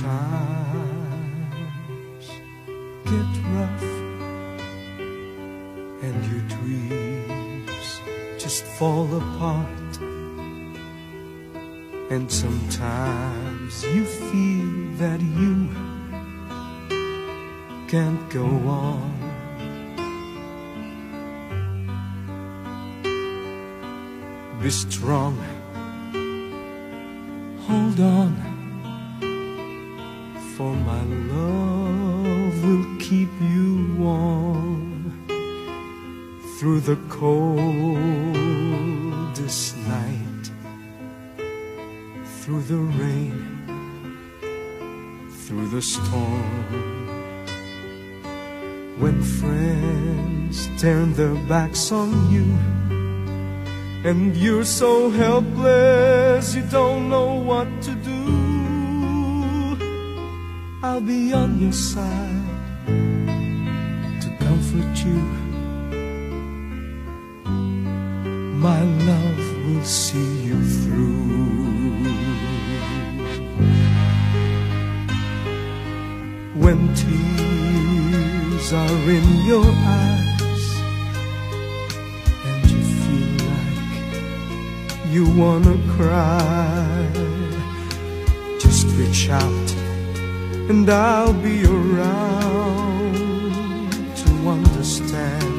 times get rough and your dreams just fall apart, and sometimes you feel that you can't go on. Be strong, hold on, for my love will keep you warm through the coldest night, through the rain, through the storm. When friends turn their backs on you and you're so helpless you don't know what to do, I'll be on your side to comfort you. My love will see you through. When tears are in your eyes and you feel like you wanna cry, just reach out and I'll be around to understand.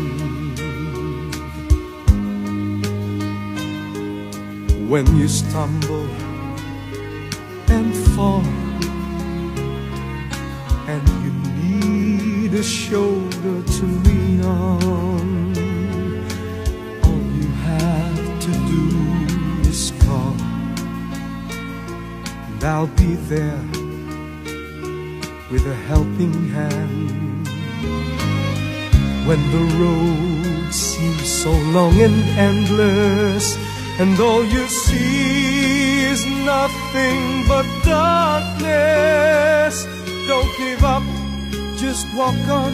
When you stumble and fall and you need a shoulder to lean on, all you have to do is call, and I'll be there with a helping hand. When the road seems so long and endless, and all you see is nothing but darkness, don't give up, just walk on,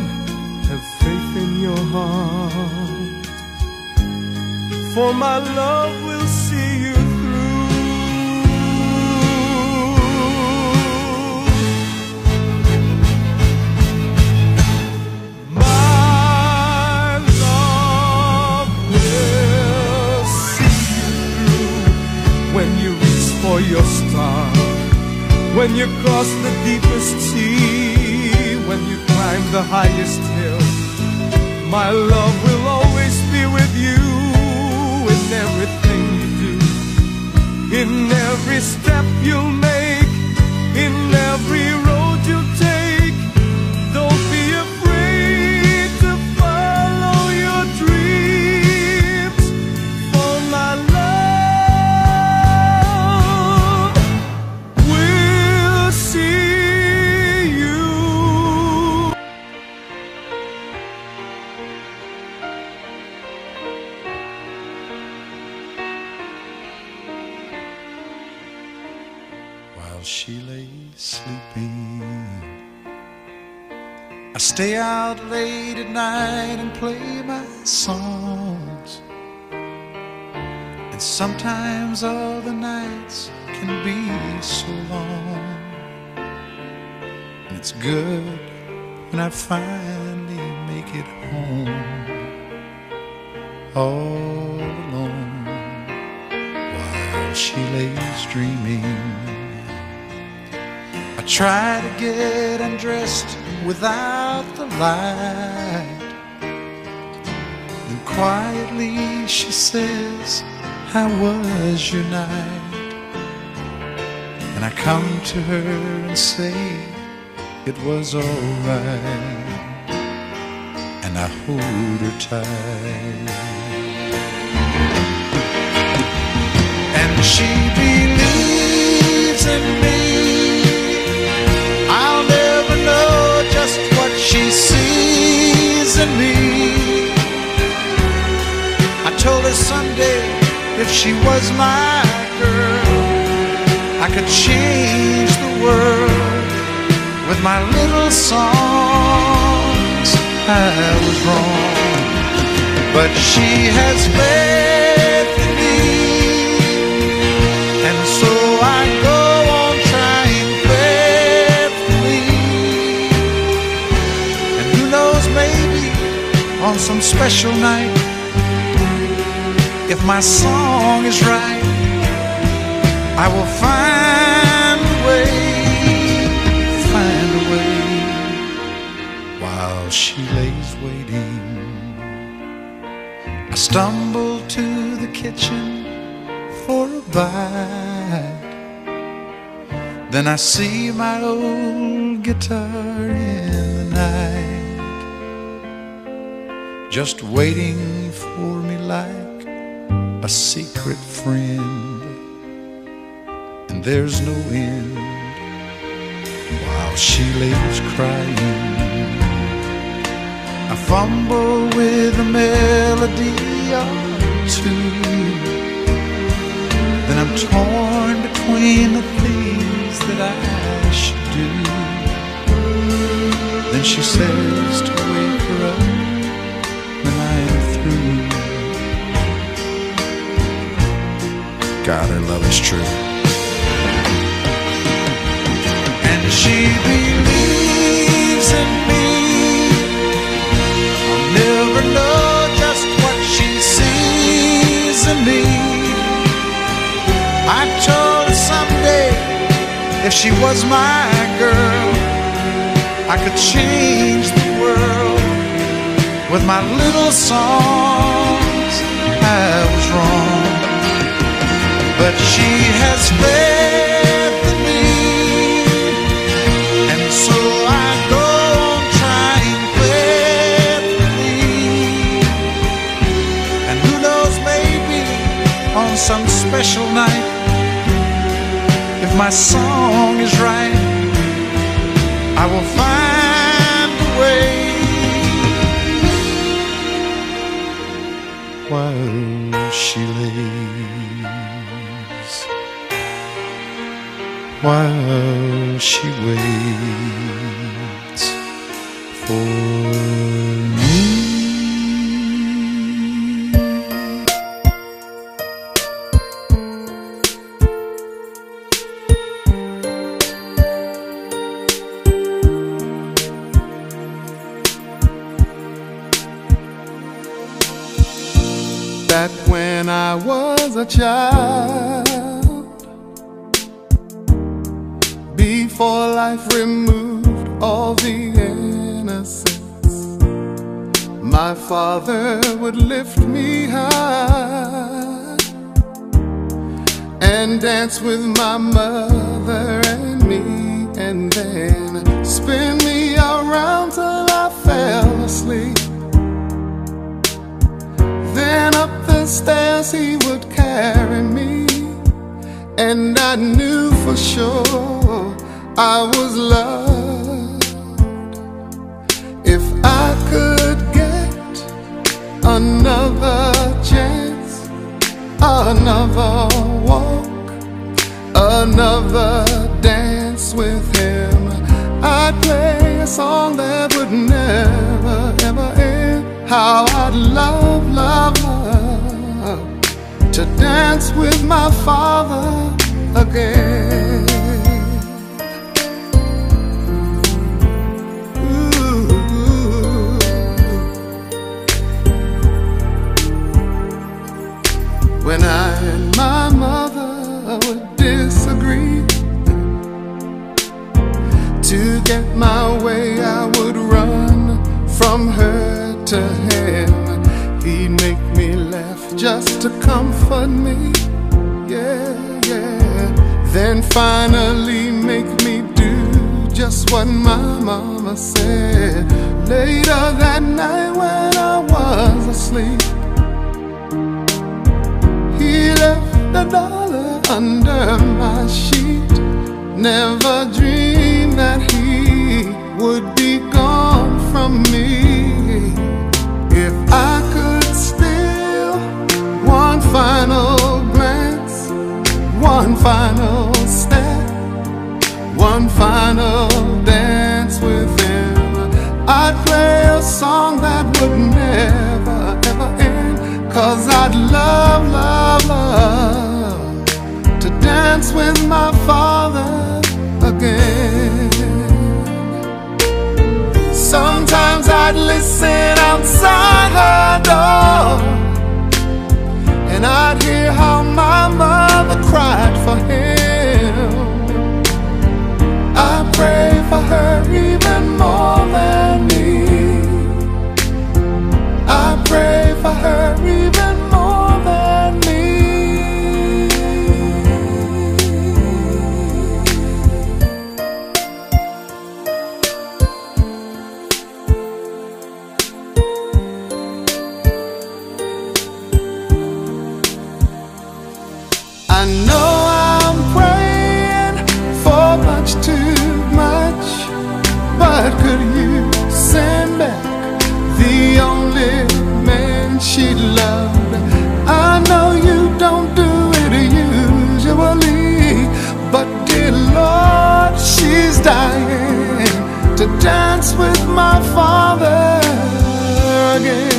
have faith in your heart, for my love will see you through. When you reach for your star, when you cross the deepest sea, when you climb the highest hill, my love will always be with you in everything you do, in every step you'll make, in every road you take. Don't be afraid to follow your dreams, for my love she lay sleeping. I stay out late at night and play my songs, and sometimes all the nights can be so long. And it's good when I finally make it home, all alone, while she lays dreaming. I try to get undressed without the light, and quietly she says, "How was your night?" And I come to her and say, "It was alright," and I hold her tight. And she believes in me. I'll never know just what she sees in me. I told her someday if she was my girl, I could change the world with my little songs. I was wrong, but she has faith in me, and so I go on trying faithfully. some special night, if my song is right, I will find a way, while she lays waiting. I stumble to the kitchen for a bite, then I see my old guitar in the night, just waiting for me like a secret friend, and there's no end while she lays crying. I fumble with a melody or two, then I'm torn between the things that I should do. Then she says to wake her up when I am through. God, her love is true. And she believes in me. I'll never know just what she sees in me. I told her someday, if she was my girl, I could change the world with my little songs. I was wrong, but she has faith in me, and so I go on trying faithfully. And who knows, maybe on some special night, if my song is right, I will find a way, while she lays, while she waits for me. Back when I was a child, before life removed all the innocence, my father would lift me high and dance with my mother and me, and then spin me around till I fell asleep. Then up the stairs he would carry me, and I knew for sure I was loved. If I could get another chance, another walk, another dance with him, I'd play a song that would never ever end. How I'd love, love, love to dance with my father again. Ooh. When I and my mother would disagree, to get my way I would run from her to him. He'd make me laugh just to comfort me, yeah, yeah. Then finally make me do just what my mama said. Later that night when I was asleep, he left $1 under my sheet. Never dreamed that he would be gone from me. If I could steal one final glance, one final step, one final dance with him, I'd play a song that would never ever end. 'Cause I'd love, love, love to dance with my father again. Sometimes I'd listen outside how my mother cried for him. I pray for her even more than me. I pray for her even more than me. I know I'm praying for much too much, but could you send back the only man she loved? I know you don't do it usually, but dear Lord, she's dying to dance with my father again.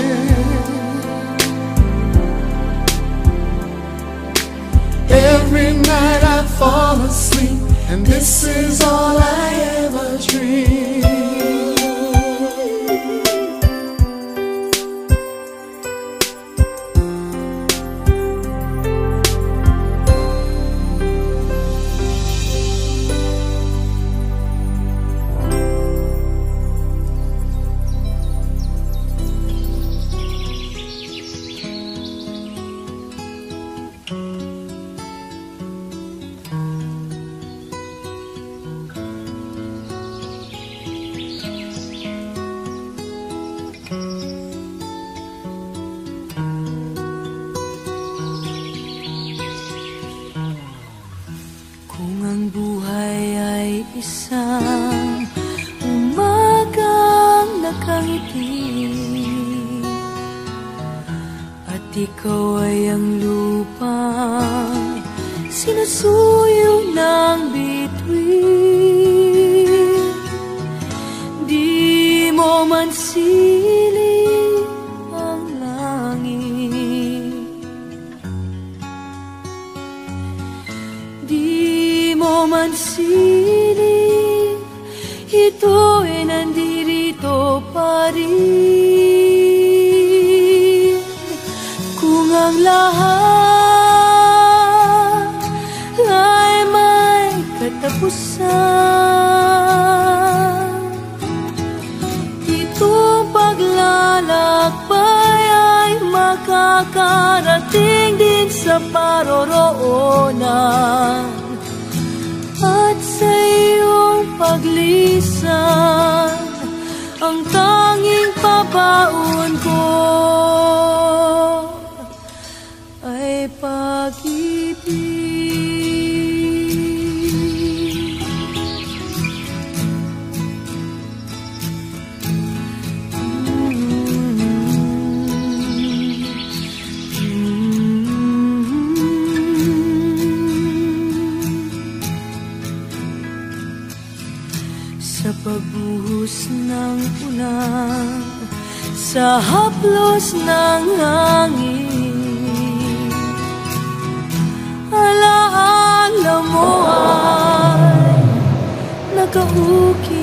Every night I fall asleep, and this is all I ever dream. Isang umagang nakangiti, at ikaw ay ang lupang sinusuyo ng bituin. Di mo man siling ang langit, di mo man siling ito'y nandirito pa rin. Kung ang lahat ay may katapusan, itong paglalakbay ay makakarating din sa paroroonan. At sa iyong paglisan, ang tanging pabaon ko ay pag-ibig. Sa pagbuhos ng ulan, sa haplos ng hangin, alaala mo ay nakaukit.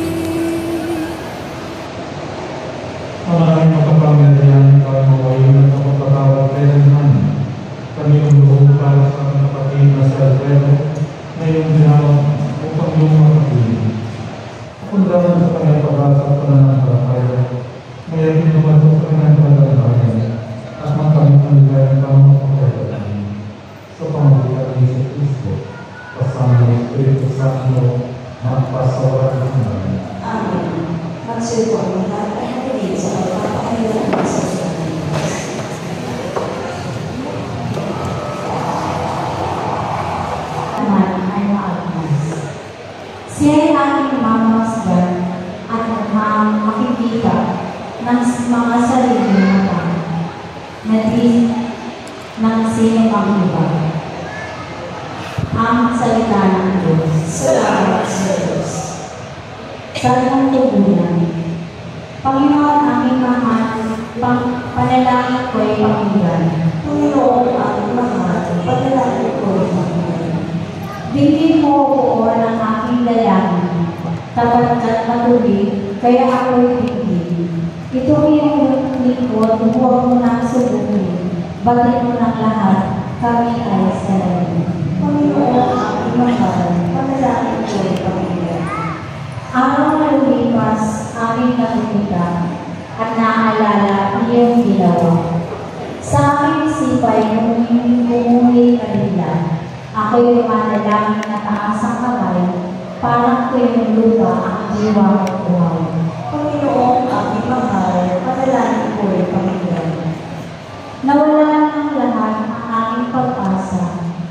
Maraming makapangyarihan para mawalan at mapatawad kayo naman. Kami ang loob para sa mga kapatid na sa Alfredo na iyong ginawang upang iyong makapili. Kung dapat sa kanyang pag-asa at pananampalataya, mayroon naman sa kanyang pananampalataya at magkamit ang ligayang pamamapagkaitan sa pamagitan ni Jesu Cristo, kasama ng Espiritu Santo, magpasawalan ng namin. Amen. Magsuko ang lahat ay habilin sa pagpapakailan ng sasyalan. Naman ay maagmas. Siya ay aking mamasdan at makikita ng mga sarili mata na di ng sino ang iba. Ang salita ng Diyos. Salamat sa Diyos. Salang tugunan. Panginoon, aming mahal, panalangin ko ay pakinggan. Panginoon, aming mahal, panalangin ko ay pakinggan. Bigyan mo ko ng aking dalangin, tapat at matuloy, kaya ako'y bigyan. Ito iyong lingkod, huwag mo nang subukin, bagay mo ng lahat, kami ay sa langit. Panginoon, aming mahal, panalangin ko ay Panginoon. Araw na lumipas, aming nakikita at naaalala iyong ginawa. Sa aking isipay, kung umuwi kanila, ako'y lumanalangin na taas ang kamay, parang tuwing lupa ang diwa ng buhay. Panginoon, aming mahal, panalangin ko ay Panginoon. Nawalan ng lahat ang aking pag-asa,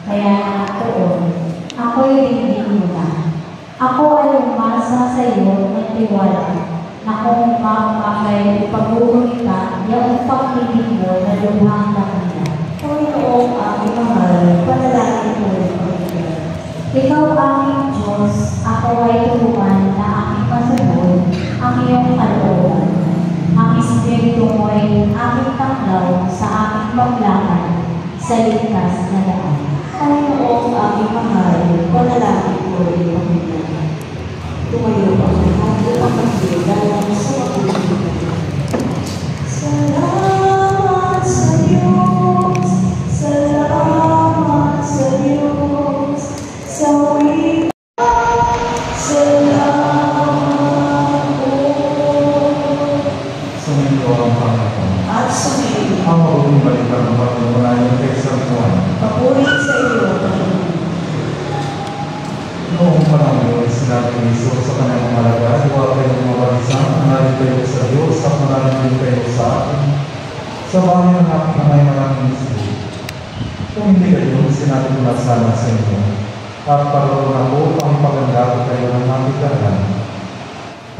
kaya nakatoon, ako'y rindig mo na. Ako ay umasa sa iyo ng tiwala, na kung makakay ipag-uuli ka, yung pag-ibig mo na lubhang nakita. Panginoong aming mahal, panalangin ko ay Panginoon. Ikaw aming Diyos, ako ay tulungan na aking masunod, ang iyong kalooban. Ang Espiritu mo ay aming taklaw sa aming paglakad sa ligtas na daan. Panginoong aming mahal, panalangin ko ay Panginoon. Tumayo pa sa mga pagkakasigalan sa pagkakasigalan. Salamat sa Diyos, salamat sa Diyos, sa wika, salamat po. Sumindo ang Panginoon. At sumindo. Ang mabuting balita ng Panginoon ay Texas 1. Papuri sa iyo, Panginoon. Noong panahon yun, sinabi ni Jesus sa kanyang mga alagad, huwag kayong mabalisan, manalig kayo sa Diyos at manalig kayo sa akin. Sa bahay ng aking kamay maraming isip. Kung hindi kayo, sinabi ko na sana sa inyo, at paroon ako ang paganda ko kayo ng matigahan.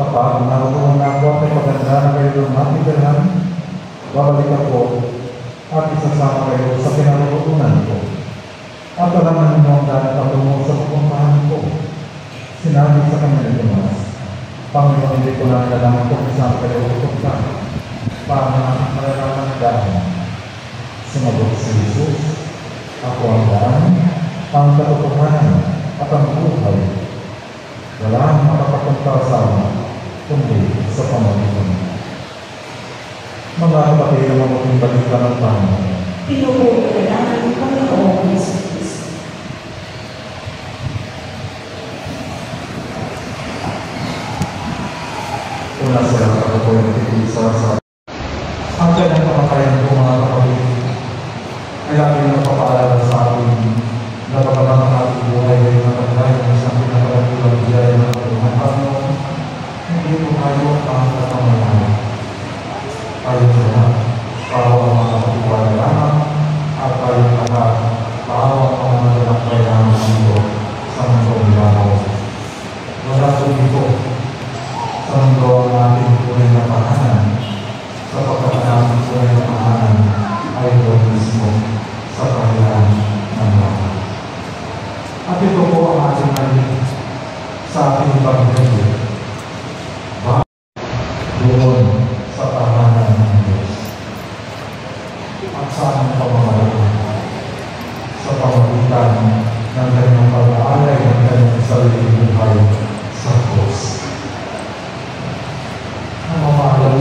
Kapag naroon na ako at may paganda na kayo ng matigahan, babalik ako at isasama kayo sa pinaroonan ko. At alaman ninyo ang dahil patungo sa pupuntahan ko. Sinabi sa kanya ni Tomas, Panginoon, hindi ko lang kailangan kung saan kayo pupuntahan. Para malalaman ang dahil. Sumagot si Jesus, ako ang daan, ang katotohanan at ang buhay. Wala ang makapapunta sa amin, kundi sa pamagitan. Mga kapatid na mabuting balita ng Panginoon. Pinupuri ka namin, Panginoon Jesus. Una sa lahat ako po yung titisa sa ang kanyang kamakayan ko mga kapatid ay lagi nagpapaalala sa akin na pagkabang ang ating buhay ay matagay ng isang pinakalagulang biyaya ng Panginoon. Hindi po tayo ang katamalayan. Tayo lahat, paawa ang mga kapitiwala lamang at tayo lahat, paawa ang mga naglalakbay lamang dito sa mundong ilaw. Wala po dito sa mundo ang ating tunay na tahanan, sapagkat ang ating tunay na tahanan ay doon mismo sa kahilan ng lahat. At ito po ang ating natin sa ating pagkakas. Doon sa tahanan ng Diyos. At sa aming pamamalaan, sa pamagitan ng kanyang pag-aalay ng kanyang sariling buhay sa Diyos.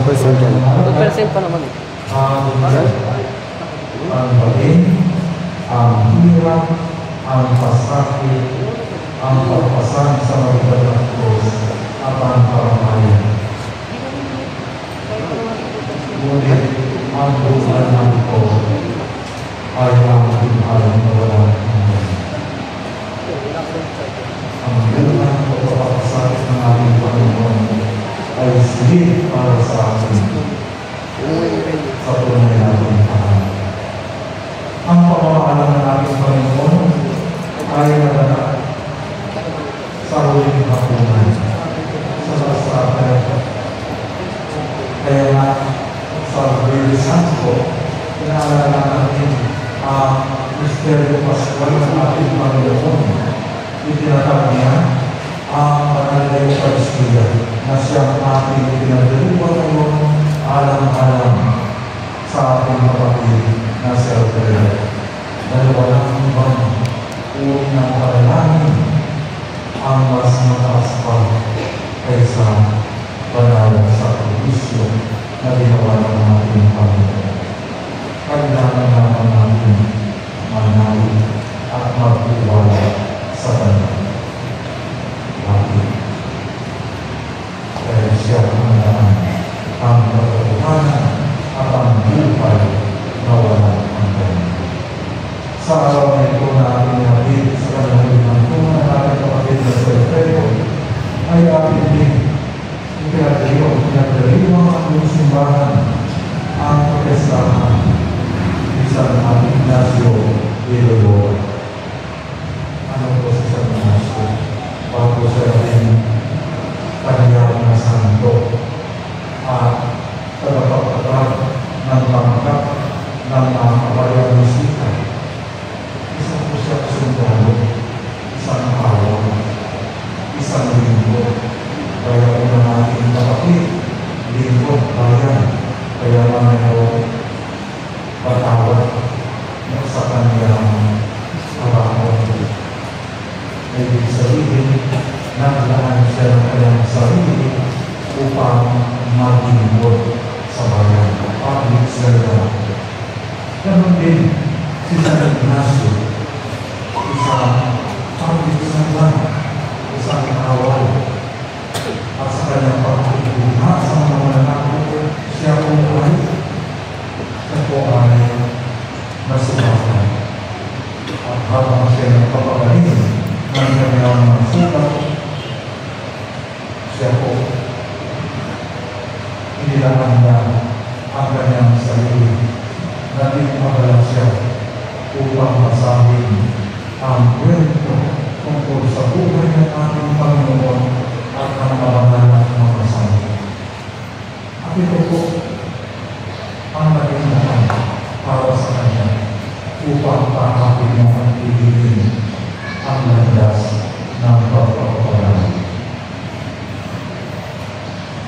Percent pa naman eh. Ang bagay, ang hirap, ang pasakit, ang pagpasan sa magitan ng Diyos at ang karamayan. Ngunit ang bulan ng ito ay ang binalang na walang hanggan. Ang bilang pagpapasakit ng aming Panginoon ay silid para sa atin sa tunay natin tahanan. Ang pamamahalan ng ating Panginoon ay naganap sa huling hapunan sa Pasakay. Kaya nga sa Biblia Santo, pinaalala natin ang misteryo Paskal ng ating Panginoon. Itinatawag niya ang banal na Eucharistia na siyang ating pinagdiriwang ngayon alang-alang sa ating kapatid na si Alfredo. Dalawa ng ibang uri ng panalangin ang mas mataas pa kaysa banal sa sakripisyo na ginawa ng ating Panginoon. Kailangan naman natin ng kanyang sugat, siya po, inilaan niya ang kanyang sarili. Naging magala siya upang masabing ang kwento tungkol sa buhay ng ating Panginoon at ang mabangal at mga santo. At ito po ang naging naman para sa kanya upang pakapin mo ang ibigin ang landas ng pagpapagalan.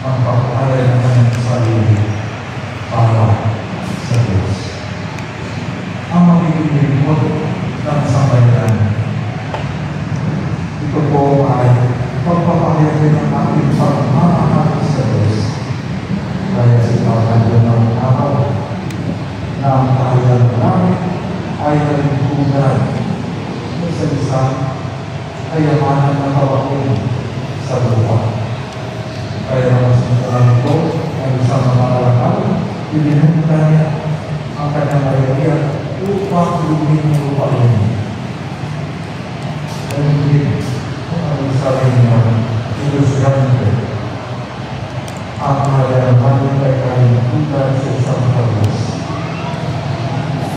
Ang pag-aaral ng kanyang sarili para sa Diyos. Ang magiging lingkod ng sambayanan. Ito po ay pagpapahayag ng ating pagmamahal sa Diyos. Kaya sinasabi ng araw na ang kahayag namin ay nalingkunan sa isa kayamanan na kawakin sa lupa. Kaya mas masalang ko ang isang mga lakal, ibinunta niya ang kanyang mayroon upang lumin ng lupa rin. Ngunit, kung ang sabi niya, ilusgan ko, ang kayamanan ay kalimputan sa isang paglas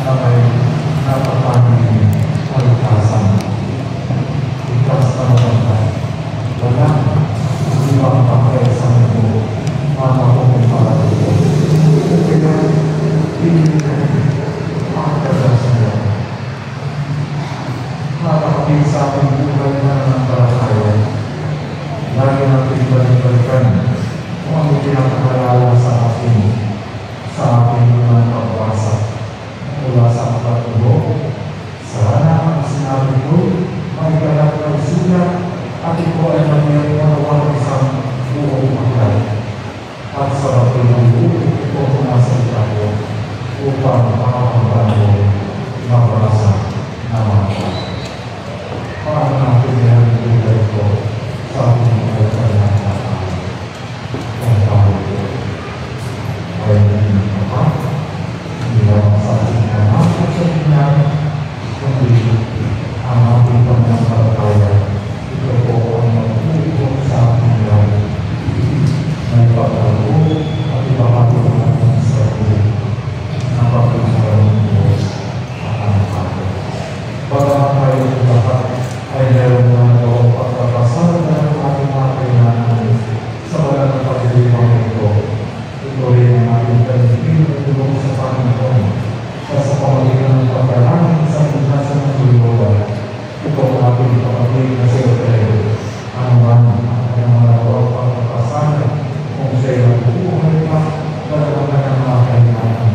na may napapangin kalikasan. Ikas na matanda, wala ibang pakayasan ito mga kong palagay. Kaya, pinilihan ang kagasan niya. Nakakapit sa ating buhay na ng palakaya. Lagi natin balik-balikan kung ano pinakahalala sa ating mga pagwasak. Mula sa pagtubo, sana ang sinabi ko, magigalap ng sulat, at ito ay magmiyang isang buong akal. At sa pagtubo, ito pumasalita ko upang makakabaan ko mabasa na mga. Paano natin yan tulad ko sa ating mga kailangan ng tao ko ay naging kapag hindi lang sa ating mga kasabihan kundi ang ating pagkakaya. Ito po ang magpupong sa ating lahat. May pagkakaroon at ipapatuloy natin sa ating na pagkakaroon ng Diyos at ang ating. Pagkakaroon tayo ng lahat ay meron na nagawang pagkakasal na ang ating mga kailangan sa wala ng pagdiliwang ito. Ito rin ang ating kanipin na tulong sa Panginoon sa pamagitan ng pagkakaroon sa pagkakasan ng Diyos. Ito ang ating kapatid na sekretary. Ano man ang kanyang mga nagawang pagkakasal kung siya'y nagbubuhay pa dahil ang mga kailangan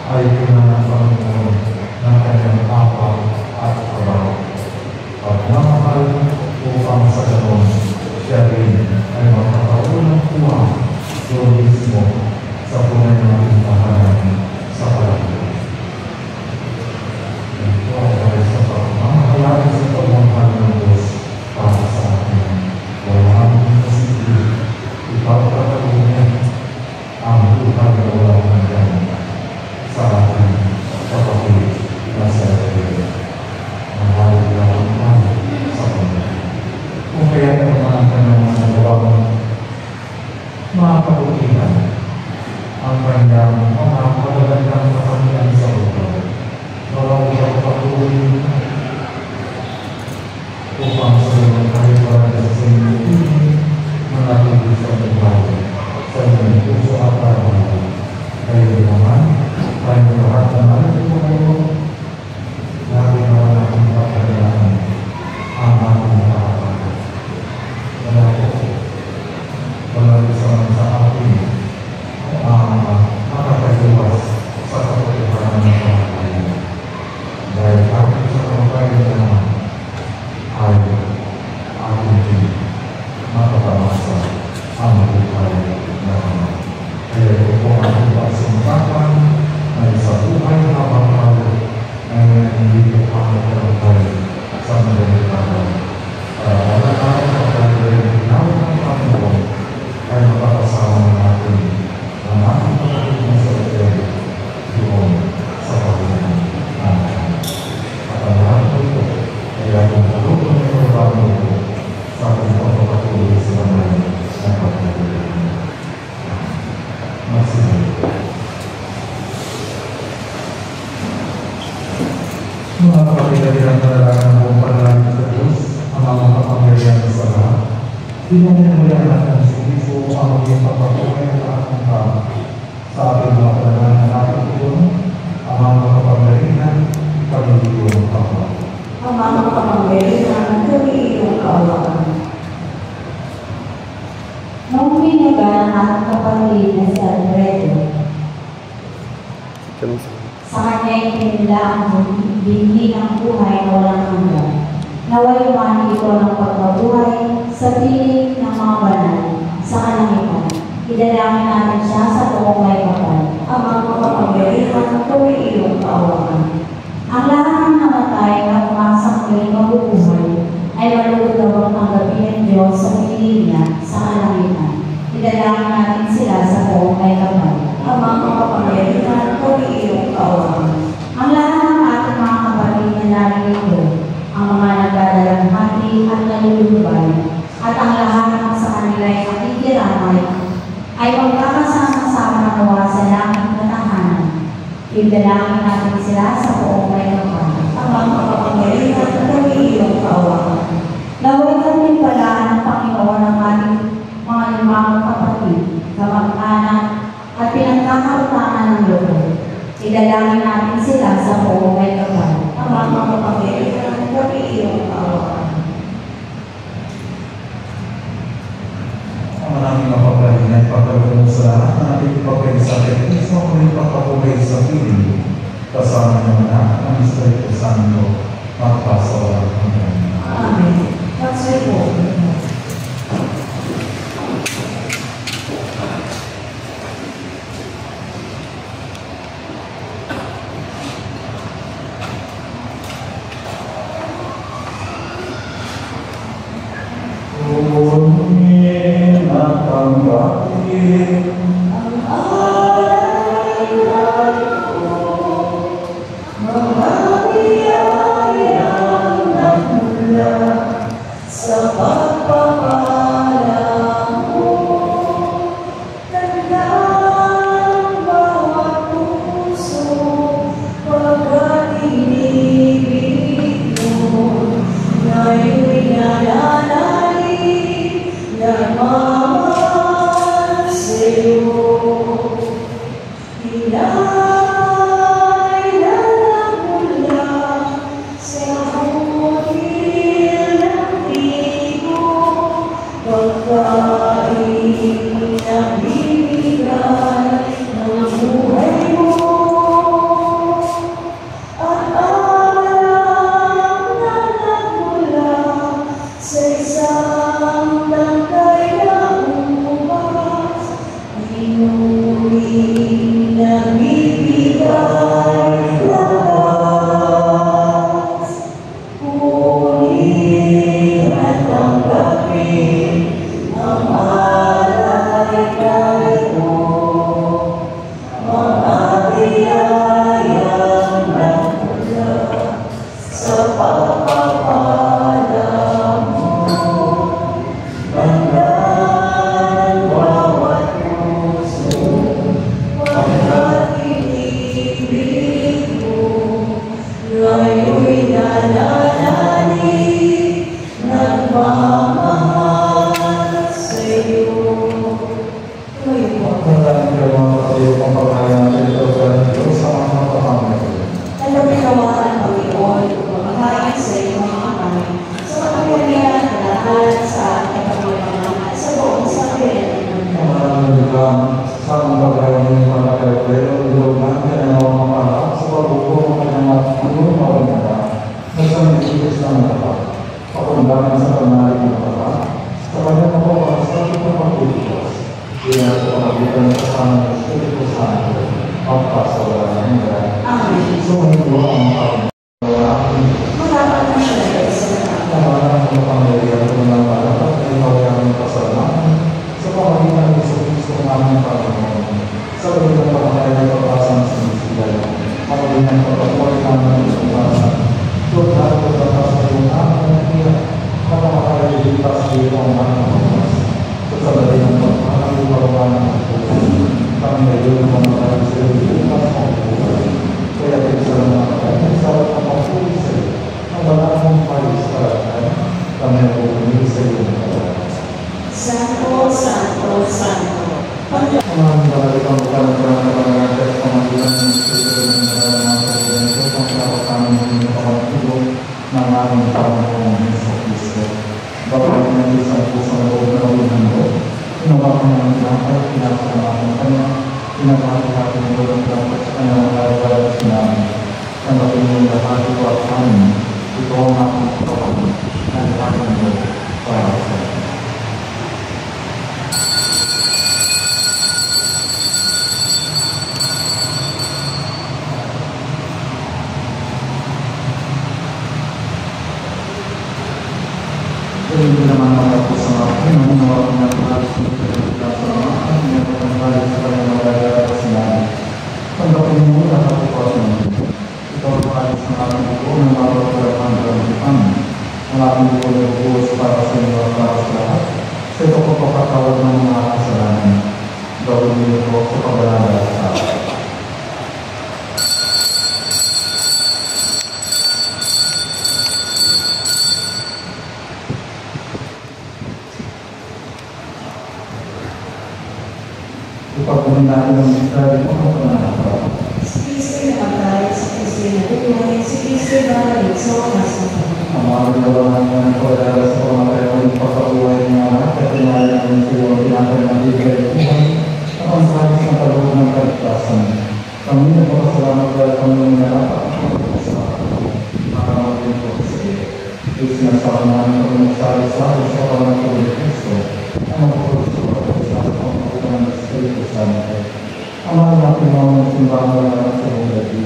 ay pinanang Panginoon ng kanyang kapal at trabaho. Pagmamahal upang sa ganon, siya rin ay magkakaroon ng kuha doon mismo sa punay ng ating tahanan sa palagay. Ito ay sa pagmamahalaan sa pagmamahal ng Diyos para sa atin. Walang imposible, ipagkakaroon niya ang buhay na walang hanggan sa ating kapatid na sa atin. Mahal na ang sa kanya. Kung kaya naman ka ng mga nagawang mga kabutihan ang kanyang mga magagandang kapangyarihan sa lupa. Walang siyang patuloy upang sa mga kahit para sa inyong manatili sa buhay sa inyong puso at araw-araw. Kayo naman, tayo lahat na nalagpunan lagi naman aking pagkailangan ang aking nakakapagod. Wala po, wala isang sa akin ang makakaiwas sa kapatipanan ng pagkailangan. Dahil aking sa pagkailangan ay aking makapamasa ang buhay. Dinamulayan natin si Kristo ang maging pagpapagay sa ating tao. Sa ating mga pananahan natin ito, ang mga kapanggalingan, pag-ibig ng kapwa. Ang mga kapanggalingan, pag-ibig ng kapwa. Nung pinagaan ang kapatid na si Alfredo, sa kanya itinila ang bindi ng buhay na walang hanggan. Naway man ito ng pagkabuhay sa piling ng mga banal sa kalangitan. Idalangin natin siya sa buong may kapal. Ang mga kapanggalingan, pag-ibig ng kaawaan. Ang lahat ng namatay at umasang muling mabubuhay ay malulugawang ang gabi ng Diyos sa piling niya sa kalangitan. Idalangin natin sila sa buong may kapal. Ang mga kapanggalingan, pag-ibig ng kaawaan. Ang lahat ng ating mga kapatid na narito, ang mga nagdadalang hati at nalulubay, at ang lahat ng sa kanila ay nakikiramay, ay magkakasama-sama nawa sa langit na tahanan. Idalangin natin sila sa buong may kapal. Ang mga kapanggalingan, pag-ibig ng kaawaan. Naway kami pala ng Panginoon ng ating mga limang kapatid, kamag-anak, at pinagkakautanan ng loob. Idalangin natin sila sa buong may kapal. Ang mga kapanggalingan, pag-ibig ng kaawaan. Ang maraming kapagalingan, pagkaroon sa lahat ng ating pagkain sa atin, isang muling pagkakugay sa piling, kasama ng anak ng Espiritu Santo, magpasawalang hanggan. Amen. Pagsoy po. Tuhin at ang bakit, Ang alay ko, mga biyayang nagmula sa pagpapala mo. Tandaan bawat puso, pagkat inibig mo, ngayon'y nananalig, nagmamahal sa'yo. Inay na nagmula sa hukil ng tigo, pagkain na binigay ng buhay mo. At alam na nagmula sa isang tangkay na umupas, inuwi na bibigay lakas. Kunin at tanggapin ang alay na ito, mga biyayang nagmula sa pagpapala mo. Tandaan bawat puso, pagkat inibig mo, ngayon'y nananalig, nagmamahal sa'yo. Pagkakaan ka mga kapatid, ang pagkakaan natin ito sa Diyos sa mga kapanggalingan. Ano pinawa ng Panginoon, kumakain sa iyong mga kamay, sa kapangyarihan na lahat sa ating pagmamahal sa buong sambayanan ng Diyos. Maraming bilang sa mga pagkakaan ng mga kapatid, ilog natin ang mga mamalak sa pagbubuo ng kanyang mga mawala. Nagsamit Diyos ng mga pakundangan sa panalig ng mga sa kanyang mga sa ito pagbubuos. Kaya sa pamagitan ng kasama ng Espiritu Santo, magpasawalang hanggan. Amen. Sumunod ang mga Malaman mo siya sa mga Namalang ng pangyayari ng mga malapat ay mawayang pasalamat sa pamagitan ng Kristo namin Panginoon. Sa lugar ng pagkakaya ng pagkasan sa Misigal, pamagitan ng pagkakuhay namin ng pagkasan. Lord, lahat ng pagkasan ng namin ng tiyak, na pagkakaliligtas dito ang mga pagkakas. Sa salari ng pagkakang luparuan ng pagkakas, kami ngayon ng mga pagkakas sa Pilipinas ang buhay. Kaya sa mga pagkakas, ng aming Panginoong Jesucristo. Bawal ng isang pusang loob na mundo, inawakan ng dapat, pinasalamat kanya, pinagkakita ng walang dapat sa kanyang araw-araw sinabi. Tanggapin mo lahat ito at amin, ito ang aking katawan, ang aking mo para sa iyo. Hindi naman matapos sa akin, namunawa ko na halos ng pagkakita sa akin, hindi ko ang halos sa kanyang magagawa sinabi. Tanggapin mo lahat ito at amin. Ito ang halos ng aking buko ng mapapalapan ng amin. Ang aking buko na buhos para sa inyo at para sa lahat. Sa ito ko papatawad ng mga kasalanan. Gawin niyo ito sa paglalala sa akin. Ipagpunin natin ang misteryo ng pananampalataya. Si Kristo'y namatay, si Kristo'y nabuhay, si Kristo'y babalik sa wakas ng Panginoon. Ang mga pinagawahan niya ng pagdala sa pamatayan ng pagkabuhay niya at katinala ng siyo ang pinatay ng bigay at buhay at ang salis ng kaloob ng kaligtasan. Kami nagpapasalamat dahil kami ng nalapat sa makamagin po sa iyo. Yung sinasama namin kami magsalis sa pamatayan ng Kristo ang magpapasalamat sa pamatayan ng Espiritu Santo. Amahan natin mga simbahan na lang sa buong gabi.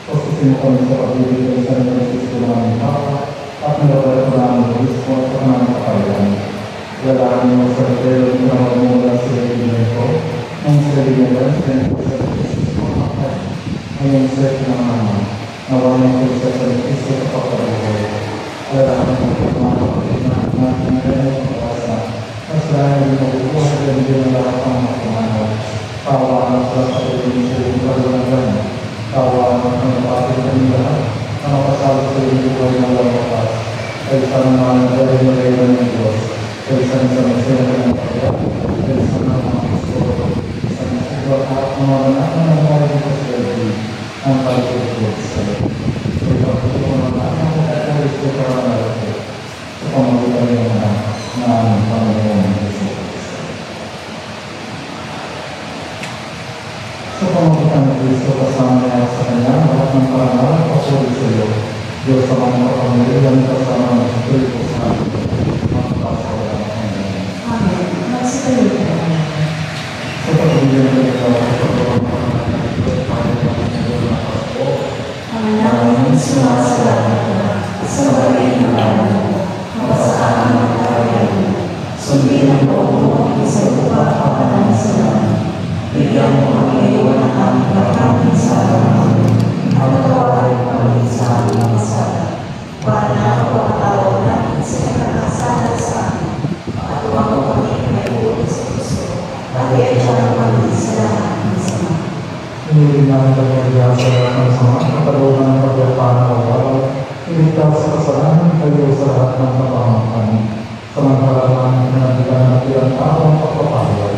Pasusin kami sa pag-ibig ng San Francisco ng Papa at nilawala ko namin ng Kristo at ang mga kapayaan. Lalaanin mo sa Rebelo na magmula sa Rebelo ko, ng sa Rebelo sa Francisco at ngayong sa Rebelo nawalan ko sa Francisco sa pagkabuhay. Lalaanin mo sa mga kapayaan natin na rin ang pag-asa. Mas dahil mabubuhay sa Rebelo na lahat ang makamanaw. Kawalan sa pagkabuhay sa Rebelo kawalan ng pati ng lahat na makasabi sa iyo ay walang wakas. Kaysa naman ang dahil na kayo ng Diyos, kaysa sa masaya ng kaya, kaysa na mga gusto, sa masaya at mga anak na mga dito sa iyo, ang pagkakulit sa iyo. Kaya kung mga anak na kakalit sa karangal ko, sa pamagitan niyo na ang Panginoon Jesucristo. Sa pamagitan ng Kristo kasama niya sa Kanya, lahat ng parangalan papuri sa iyo. Diyos sa mga kapamilya, kasama ng Espiritu Santo, magpapasawala ng Panginoon. Amen. Magsitayo po. Sa pagpapilya ng ikaw, sa pagpapilya ng ikaw, Ang namin sumasalamat na sa bagay ng alam mo, mapasaan ang kaya mo. Sundin ang loob mo sa lupa kapatanan sa namin. Bigyan mo ang iyon ng aming pagkakin sa araw at tawarin kami sa aming masada. Para na pagkatawag namin sa nakakasada sa amin. At huwag mo kami may ulit sa puso. Pag-iadyan kami sa lahat ng sama. Pinili namin ang pagkakasya sa lahat ng sama, katalungan ng pagkakasya ng wala, iligtas sa kasalanan kayo sa lahat ng kapamakan. Samantalang namin pinagbigan natin ang tamang pagpapahayag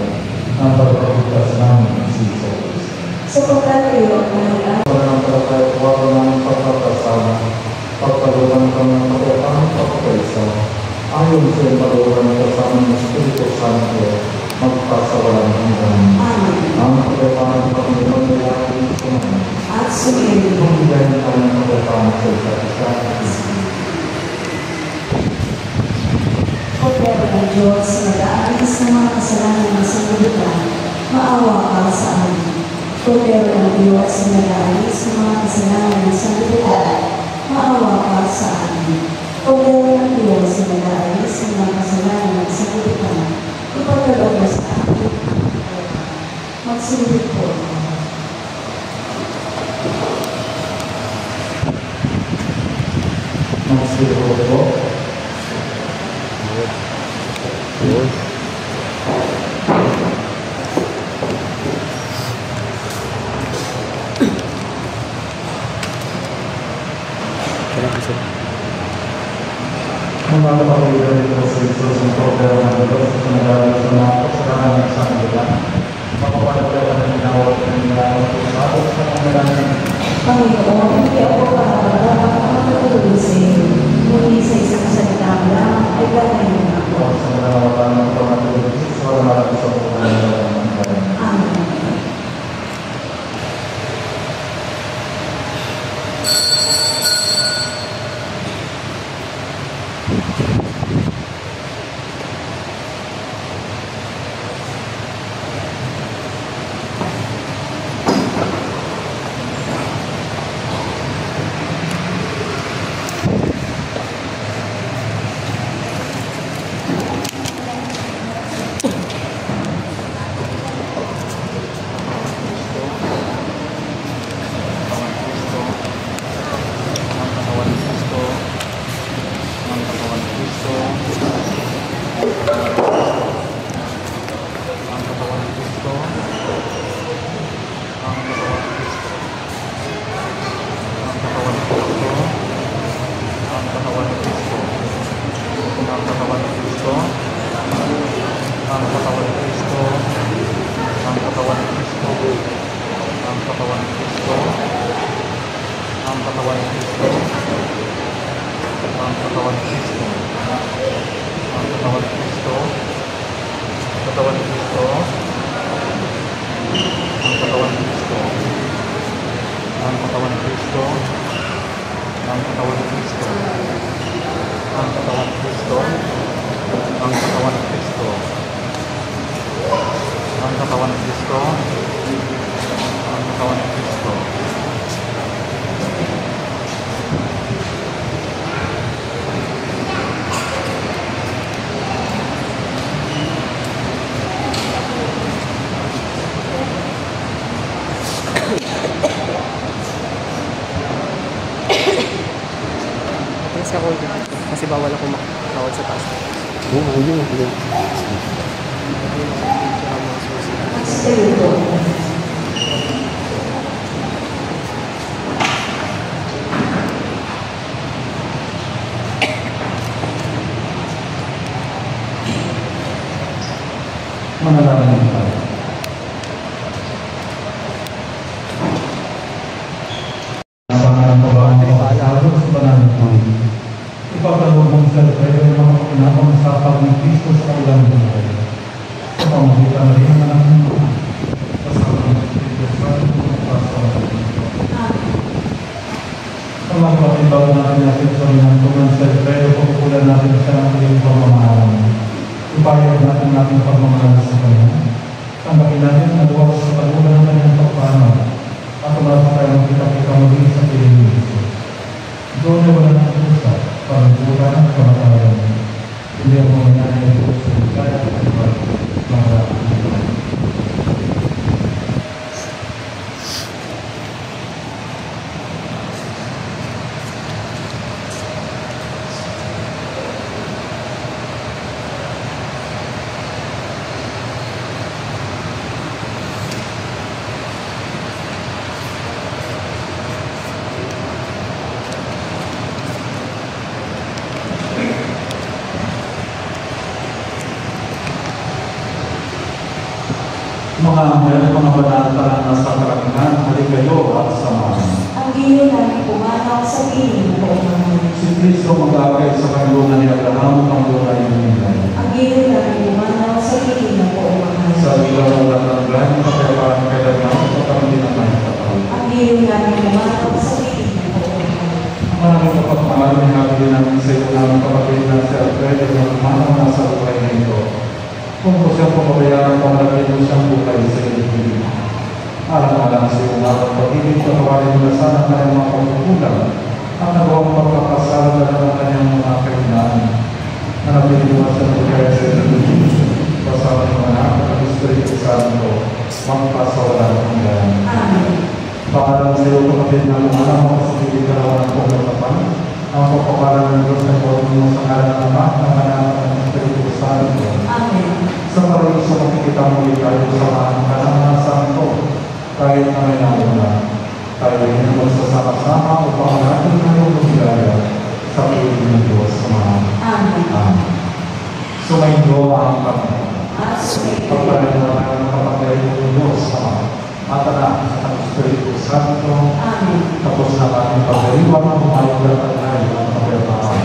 ng pagkakasya namin si Jesus. Sapagkat kayo ang mga Wala ng pagkakasya ng pagkakasama, pagpagawan kami ng pagkakasya pagkakasya, ayon sa yung pagawan ng kasama ng Espiritu Santo, magpasawalan hanggang ang pagkakasya ng Panginoon na ating sumunod. at sumili mo. Bigyan tayo ng pagkakasya sa isa't isa. Kordero ng Diyos, nag-aalis ng mga kasalanan ng sanglibutan, maawa ka sa amin. Kordero ng Diyos, nag-aalis ng mga kasalanan ng sanglibutan, maawa ka sa amin. Kordero ng Diyos, nag-aalis ng mga kasalanan ng sanglibutan, ipagkaloob mo sa amin. Magsilbid po. Magsilbid po. Ang mga kapatid ito sa Jesus ang programa ng Diyos at nagalit sa mga kasalanan ng sanglibutan. Mapapalagay ang ginawat ng ginawat sa atin sa pangalanan. Panginoon, hindi ako para ang patuloy sa iyo. Kasi bawal ako makatawad sa taas. Oo, hindi mo. Manalangin tayo. Pangalan ko ba ang pagkakalo sa banal ko? Ipagkaloob mong salvero ng mga pinapang-usapag ni Kristo sa ulang buhay. Sa pamagitan rin ng anak ng mga kasama ng Espiritu Santo at pasawalan nito. Sa mga patibaw natin natin sa rinanto ng salvero, pagkukulan natin siya ng iyong pamamahalan. Ipayag natin natin pagmamahal sa Kanya. Tanggapin natin ang buwan sa pagkulan ng kanyang pagpanaw at umasa tayo ng kita-kita muli sa piling ni Jesus. Doon ay wala ng pusa, pagkulan at kamatayan. Hindi ang mga nanay ito sa ligaya at iba, mga mga banata na nasa karamihan, halik kayo at samahan. Ang giliw namin pumanaw sa piling ko. Si Kristo mag-aagay sa kanlungan ni Abraham, kanlungan ni Nilay. Ang giliw namin pumanaw sa piling ko. Sa ilaw ng ulan ng bulan, kapayapaan kailangan at katamdi ng may kapal. Ang giliw namin pumanaw sa piling ko. Maraming kapagmahal na natin namin sa iyo namin kapatid na si Alfredo na kumanaw na sa buhay na ito. Kung po siyang papabayaan pamalagay mo siyang buhay sa iyo. Alang-alang sa iyong araw pag-ibig, patawarin mo sana kanyang mga pagkukulang at nagawang pagkakasala na ng kanyang mga kainaan. Nanapili mo sa buhay sa iyo. Kasama ng anak at Espiritu Santo, magpasawalan ng hanggan. Amen. Paalam sa iyo kapatid na lumana mo sa piling kalawan ng pagkakapan, ang pagpapala ng Diyos na ikaw mo sa ngalan ng anak ng anak at Espiritu Santo. Amen. Sa paraiso makikita muli tayo sa ka ng mga santo, kahit na may nauna. Tayo ay magsasama-sama upang natin ngayong lumigaya sa piling ng Diyos. Amen. Sumainyo ang kapatid. At sumainyo. Pagpalainawan ng kapatid ng Diyos at anak at Espiritu Santo. Amen. Tapos na natin pagdaliwan ng umayag at ay ang kapayapaan.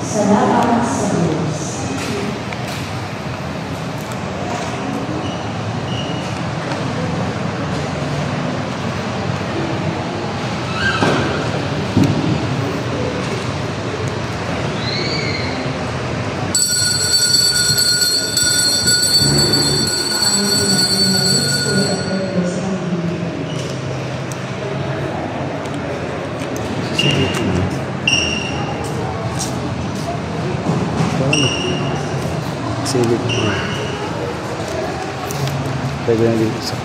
Salamat sa Diyos. ano. Silip. Pwede na dito sa...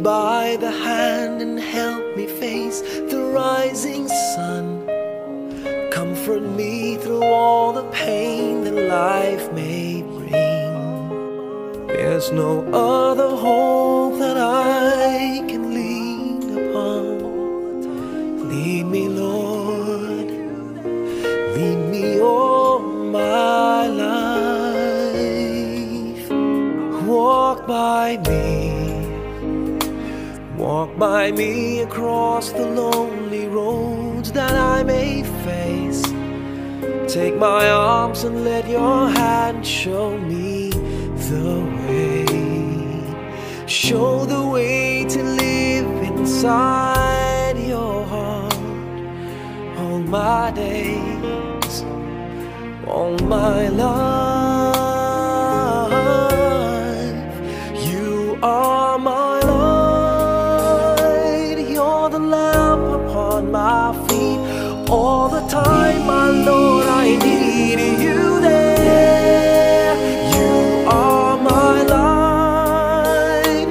by the hand and help me face the rising sun. Comfort me through all the pain that life may bring. There's no other hope that I can lean upon. Lead me, Lord, lead me all my life. Walk by me across the lonely roads that I may face. Take my arms and let your hand show me the way. Show the way to live inside your heart all my days, all my life. You are my light, you're the lamp upon my feet. All the time, my Lord, I need you there. You are my light,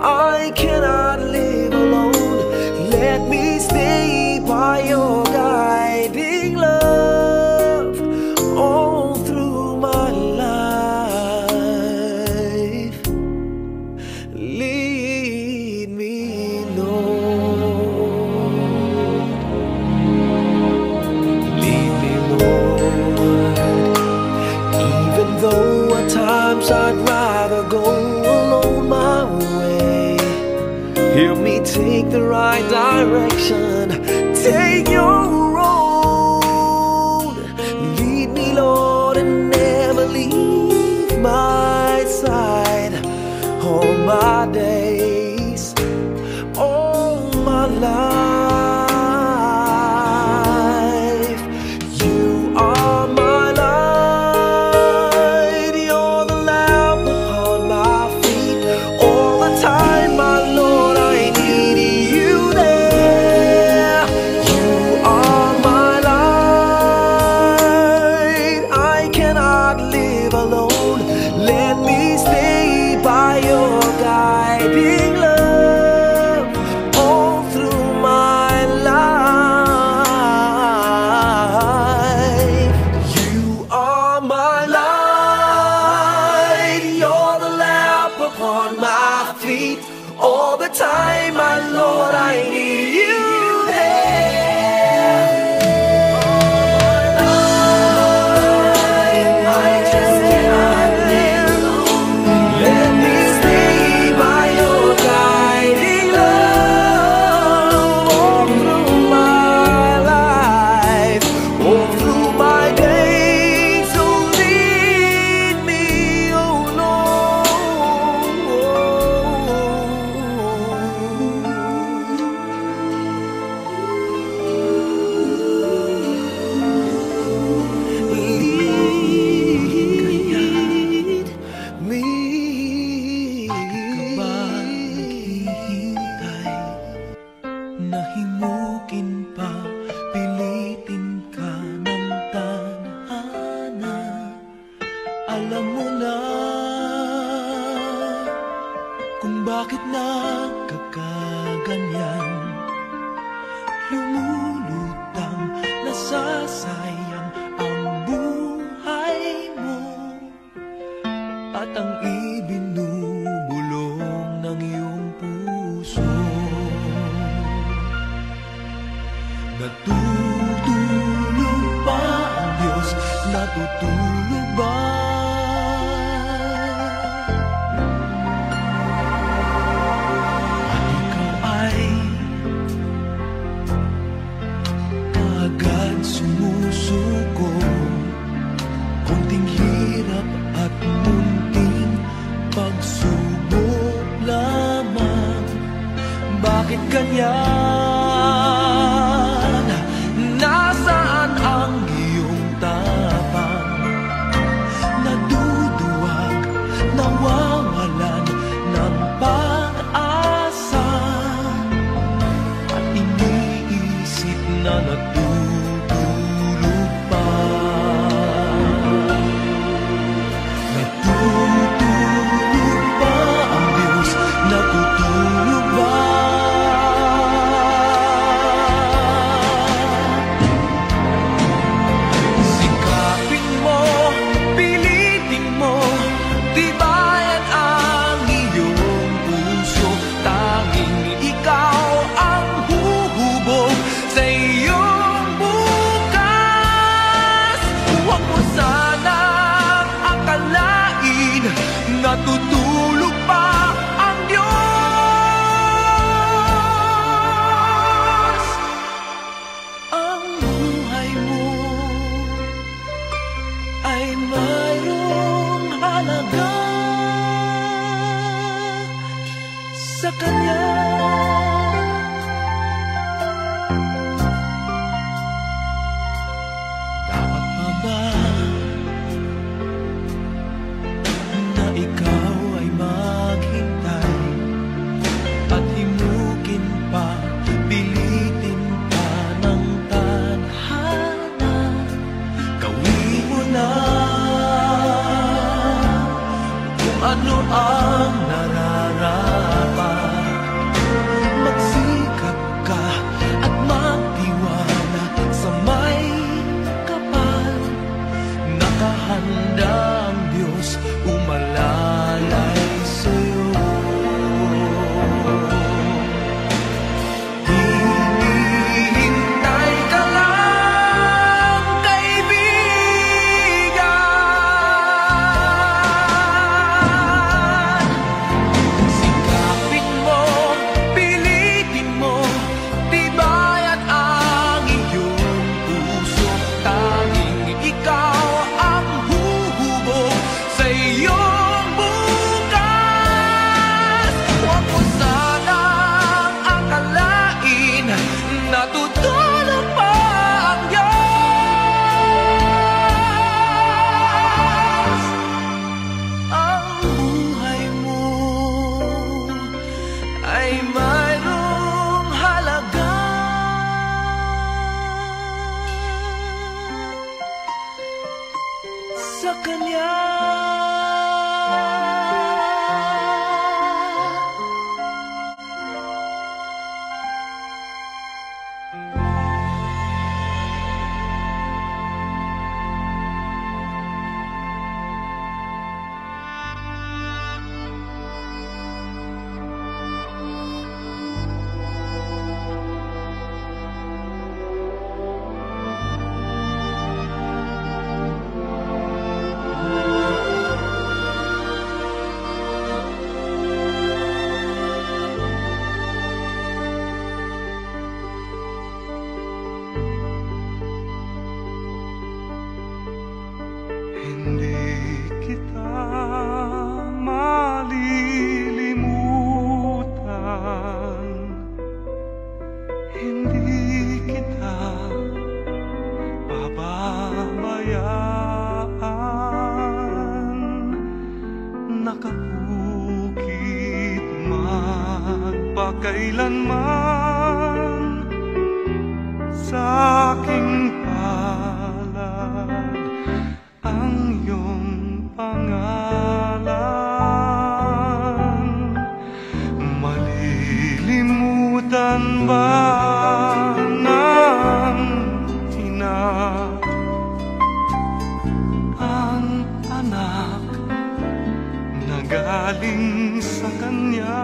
I cannot live alone. Let me stay by your guiding love all through my life. Lead me, Lord. Lead me, Lord. Even though at times I'd rather go alone my way, help me take the right direction. Take your road. Lead me, Lord, and never leave my side. All my days, all my life. You are my light, you're the lamp upon my feet. All the time, my Lord, I need you there. You are masasayang ang buhay mo at ang ibinubulong ng iyong puso. Natutulog ba ang Diyos? Natutulog ba? At ikaw ay agad sumusuko, konting hirap at munting pagsubok lamang. Bakit ganyan? Nasaan ang iyong tapang? Naduduwag, nawawalan ng pag-asa, at iniisip na natutulog pa. Natutulog ba ang Diyos? Natutulog ba? Sikapin mo, pilitin mo, tibayan ang iyong puso. Tanging ikaw ang huhubog sa iyong bukas. Huwag mo sanang akalain natutulog pa ang Diyos. Ang buhay mo ay mayroong halaga sa Kanya. Dapat pa ba na ikaw ay maghintay at himukin pa, pilitin pa ng tadhana? Gawin mo na kung ano ang nararapat. Magsikap ka at magtiwala sa may kapal. Nakahanda ang Diyos umalalay sa'yo. Hinihintay ka lang, kaibigan. Sikapin mo, pilitin mo, tibayan ang iyong puso. Tanging ikaw ang huhubog sa iyong bukas. Huwag mo sanang akalain natutulog pa ang Diyos. Ang buhay mo ay mayroong halaga sa Kanya. Hindi kita malilimutan, hindi kita pababayaan. Nakapukit man pagkailanman sa aking palad ang iyong pangalan. Malilimutan ba ng ina galing sa Kanya,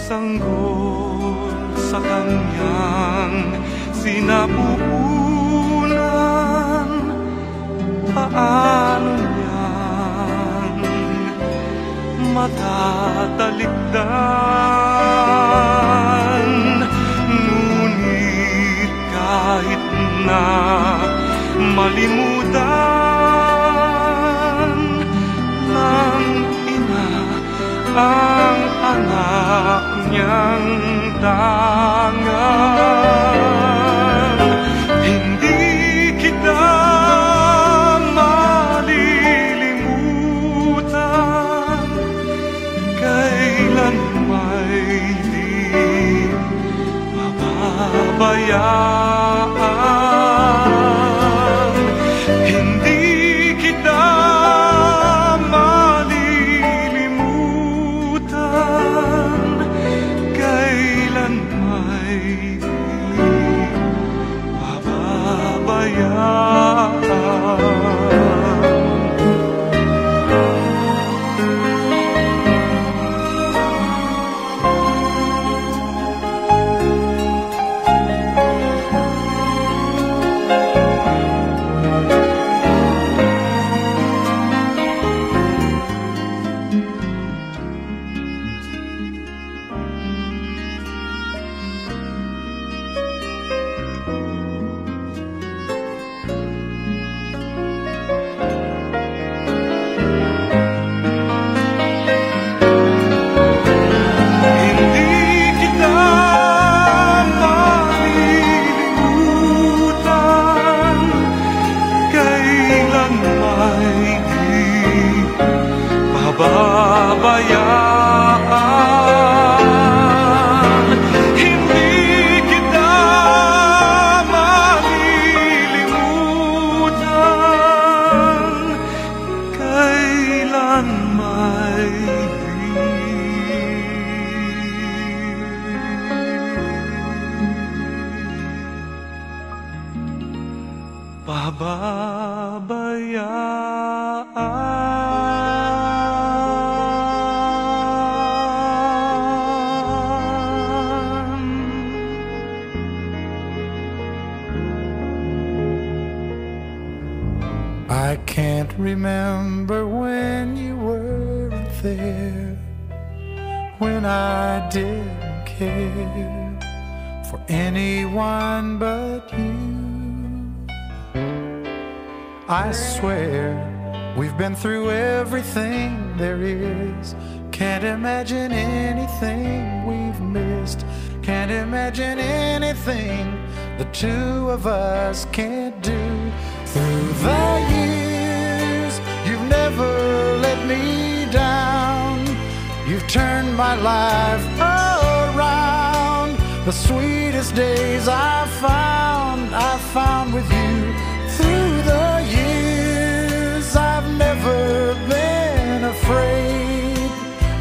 sanggol sa Kanyang sinapupunan. Paano niyang matatalikdan? Ngunit kahit na malimutan ng ina ang anak niyang tangang, hindi kita malilimutan, kailan may di mapapabayaan. Hindi kita malilimutan, kailan may di mapapabayaan. Pababayaan, hindi kita malilimutan, kailan may di pababayaan. I can't remember when you weren't there, when I didn't care for anyone but you. I swear we've been through everything there is. Can't imagine anything we've missed. Can't imagine anything the two of us can't do. Through the years, you've never let me down. You've turned my life around. The sweetest days I found with you. Through the years, I've never been afraid.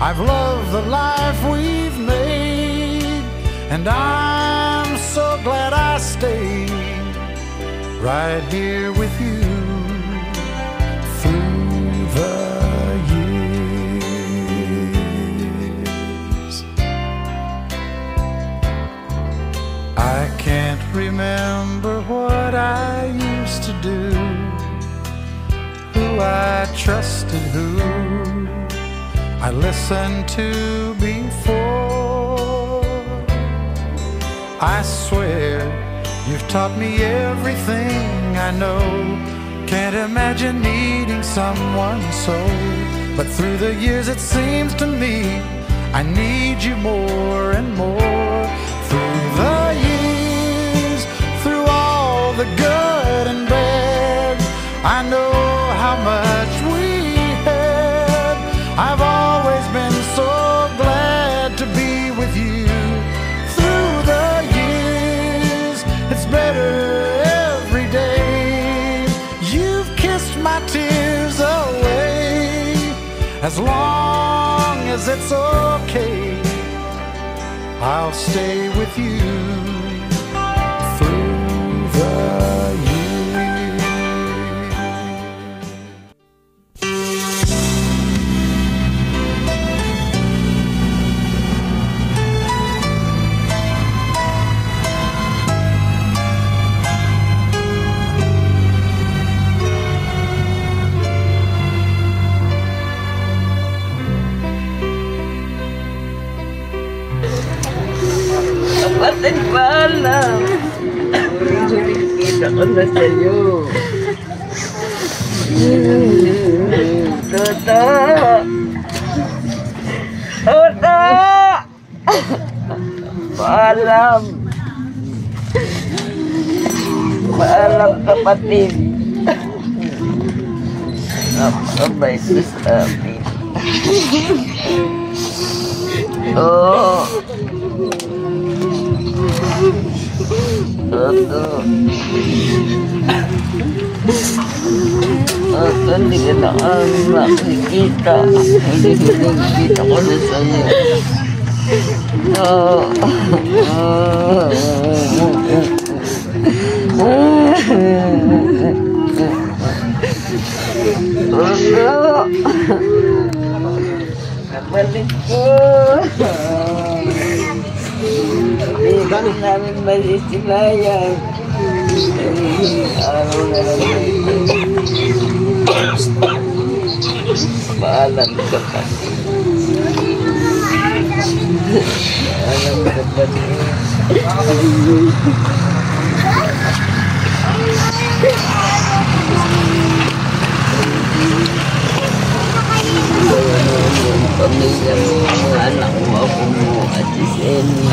I've loved the life we've made, and I'm so glad I stayed right here with you through the years. I can't remember what I used to do, who I trusted, who I listened to before. I swear you've taught me everything I know. Can't imagine needing someone so. But through the years it seems to me I need you more and more. Through the years, through all the good and bad, I know how much we had. I've always been so glad to be with you. Through the years, it's better every day. You've kissed my tears away. As long as it's okay, I'll stay with you through the years. ako na sa'yo. Toto! Toto! Paalam! Paalam, kapatid. Napakabait mo sa amin. Oo. Toto. Toto, hindi ka na kami makikita. Hindi nakikita ko na sa'yo. Toto. Balik ko. Hindi ko namin masisilayan. Araw na lang. Paalam ka pa. Paalam ka pa. Pamilya mo, mga anak mo, ako mo, at Iseni.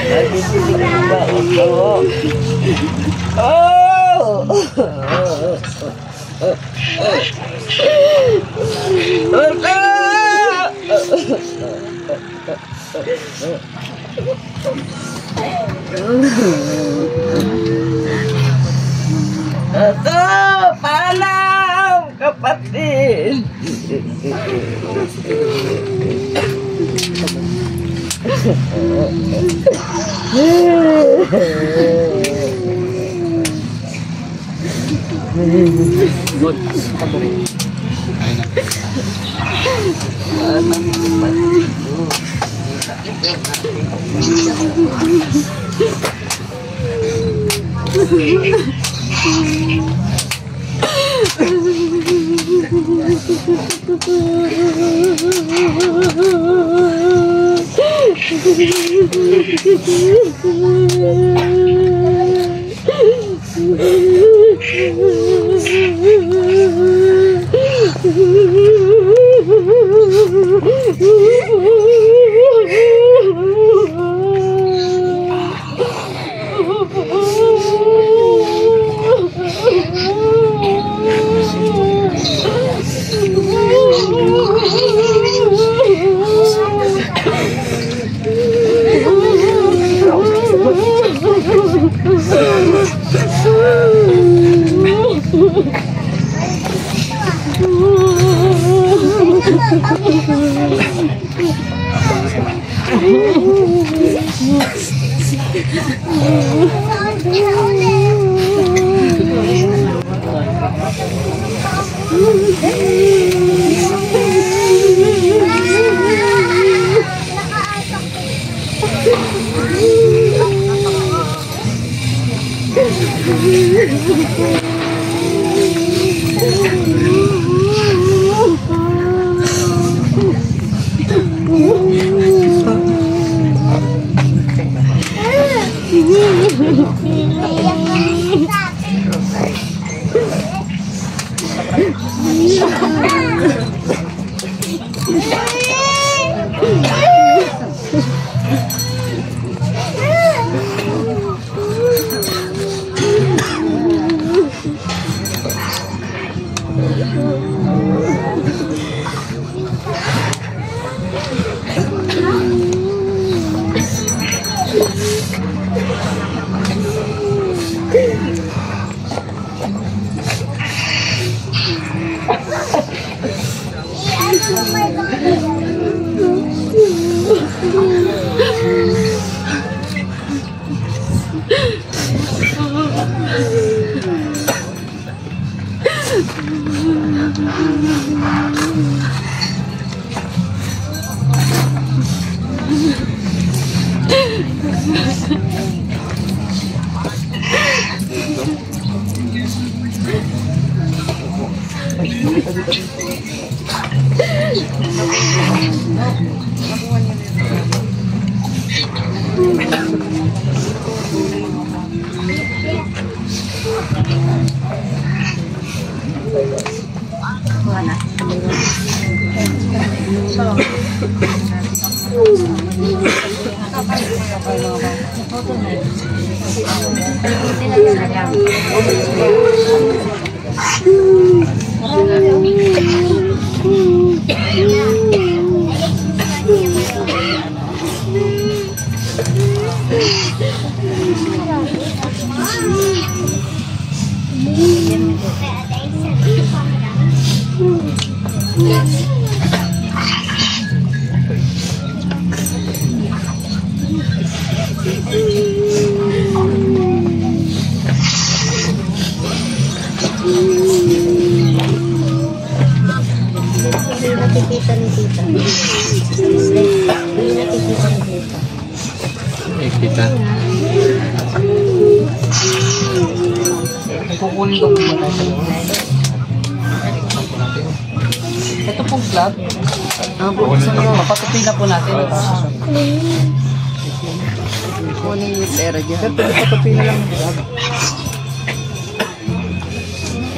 Nagigilig mo ba ako? Toto, paalam, kapatid. Good. Nakikita ni tita. Hindi nakikita ni tita. Kita. Kukunin ko muna tayo sa loob. Ito pong club. Papatupi na po natin. Kunin yung pera dyan. Sir, patupi na lang.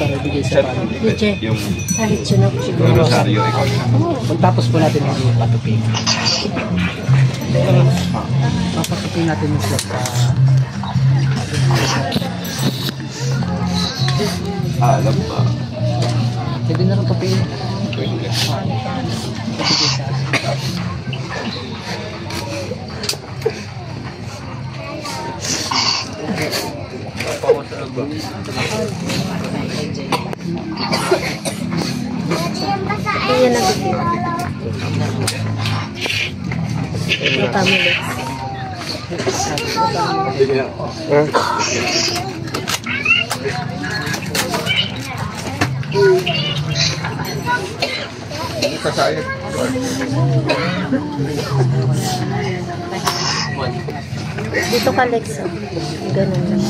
Para bigay sa pamilya. Yung rosaryo, ikaw na. Pagtapos po natin yung patupi. Papatupi natin yung club. Alam ba? Pwede na rin papiin. Ayan na dito. Matamili. Kasayat. Dito ka, Lexa. Ganun lang.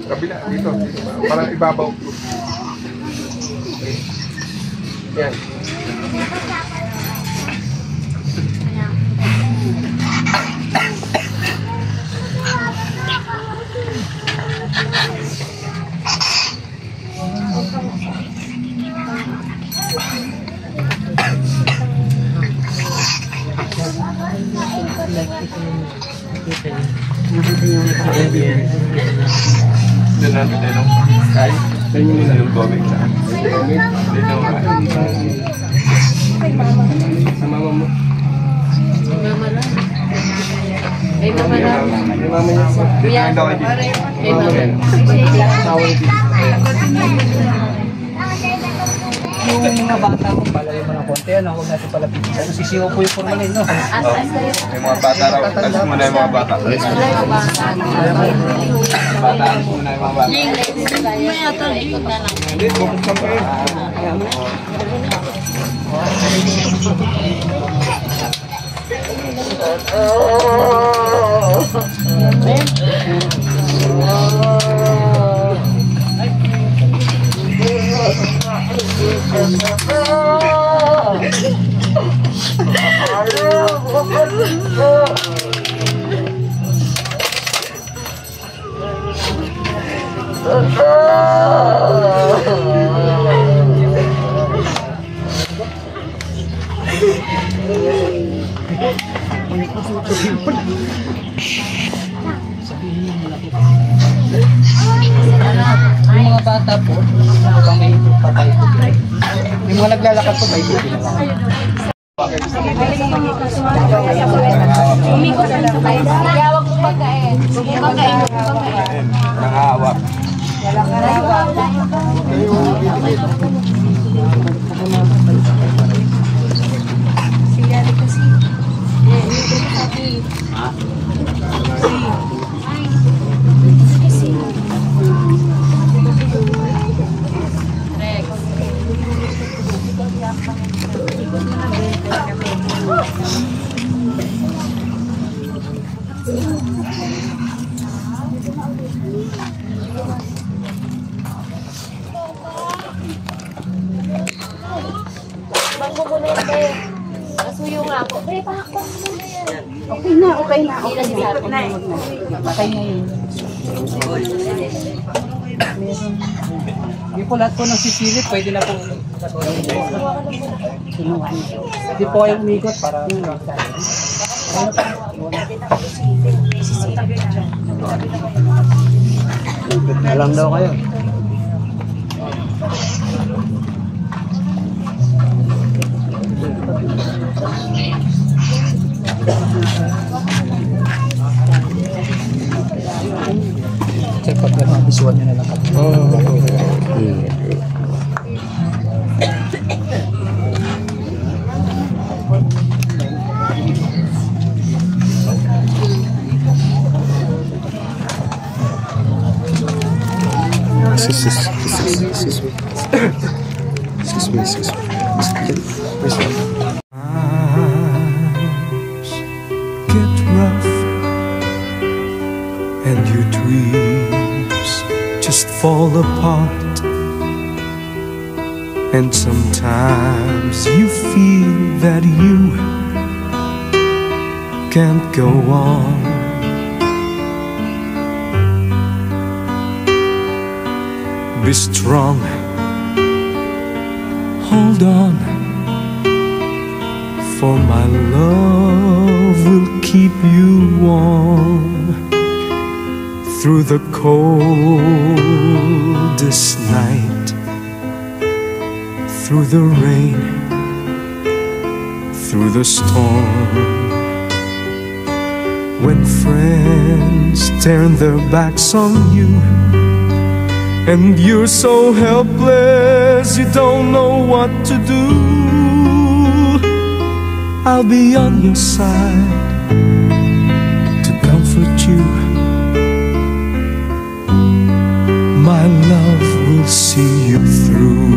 Kabila, dito. Parang ibabaw. Yan. Doon natin tayo ng ay, tayo nyo muna yung tubig na. Dito nga. Sa mama mo. Sa mama lang. Ay, mama lang. Ay, mama niya. Kaya daw kayo dito. Ay, mama. Sawal dito. Yung mga bata ko pala yung mga konti, ano, huwag natin pala pipisa. Sisiwa po yung formalin, no? May mga bata raw. Alis muna yung mga bata. Alis muna yung mga bata. Alis muna yung mga bata. Hindi, buksan pa yun. Yung mga bata po, pang may patay po. Yung mga naglalakad po, may buti na lang. Umikot lang sa bahay. Yawag mo pagkain. Pagkain. Nangahawak. Bangko mo na yun, Be. Nasuyo nga ako. Be, pakakwas mo na yan. Okay na, okay na. Okay na. Okay na yun. Meron. Hindi po lahat po ng sisilip, pwede na po. Hindi po kayong umikot para... Alam daw kayo. Check pag visual nyo na lang kami. Get rough and your dreams just fall apart, and sometimes you feel that you can't go on. Be strong, hold on, for my love will keep you warm through the coldest night, through the rain, through the storm. When friends turn their backs on you and you're so helpless you don't know what to do, I'll be on your side to comfort you. My love will see you through.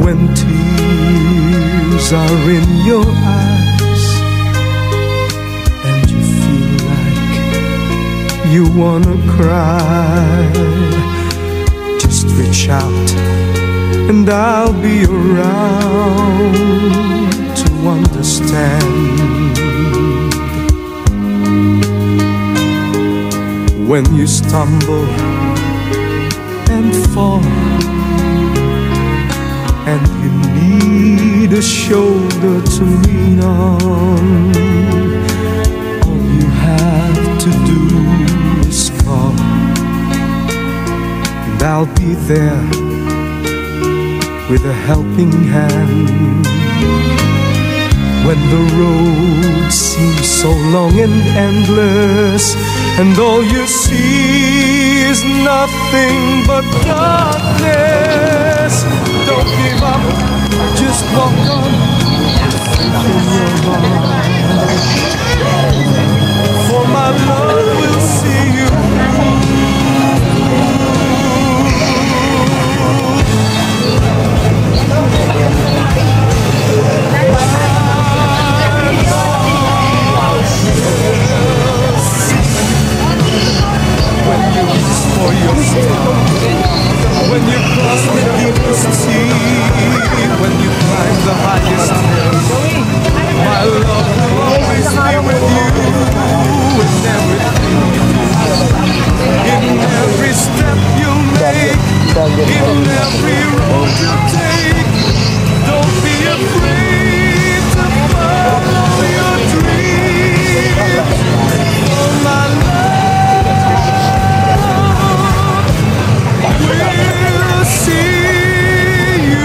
When tears are in your eyes and you feel like you wanna cry, just reach out and I'll be around to understand. When you stumble and fall and you need a shoulder to lean on, all you have to do is call, and I'll be there with a helping hand. When the road seems so long and endless, and all you see is nothing but darkness, don't give up, just walk on in your heart, for my love will see you when you reach for your star, when you cross the deepest sea, when you climb the highest hill, my love will always be with you in everything you do, in every step you make, in every road you take. Don't be afraid to follow your dreams, for my love will see you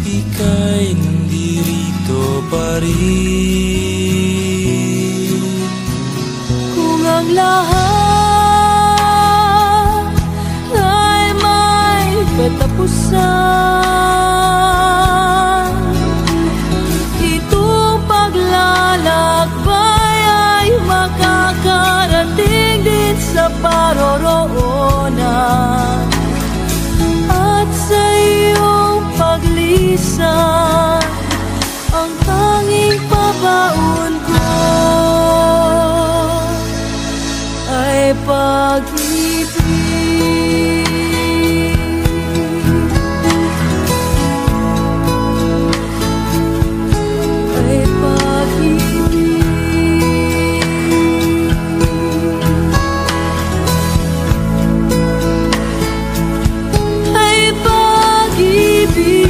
ika'y nandirito pa rin. Kung ang lahat ay may katapusan, itong paglalakbay ay makakarating din sa paroroonan. At sa iyong paglipat minsan ang tanging pabaon ko ay pag-ibig. Ay pag-ibig. Ay pag-ibig.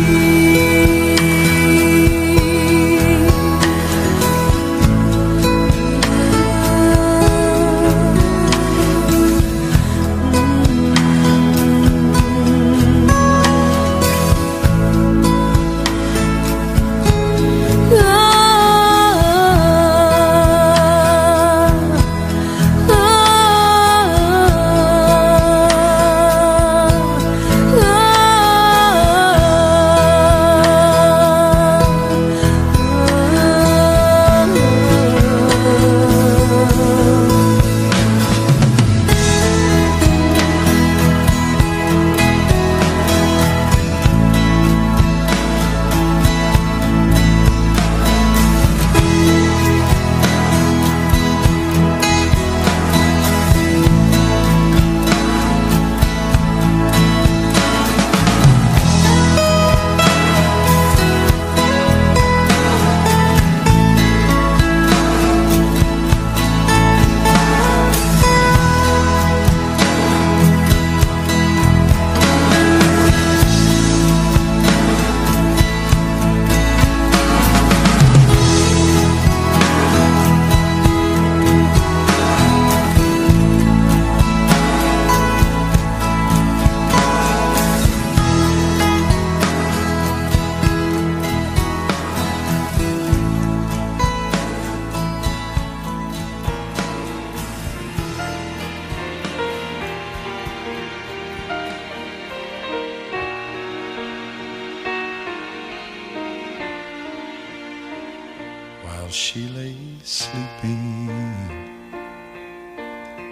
While she lay sleeping,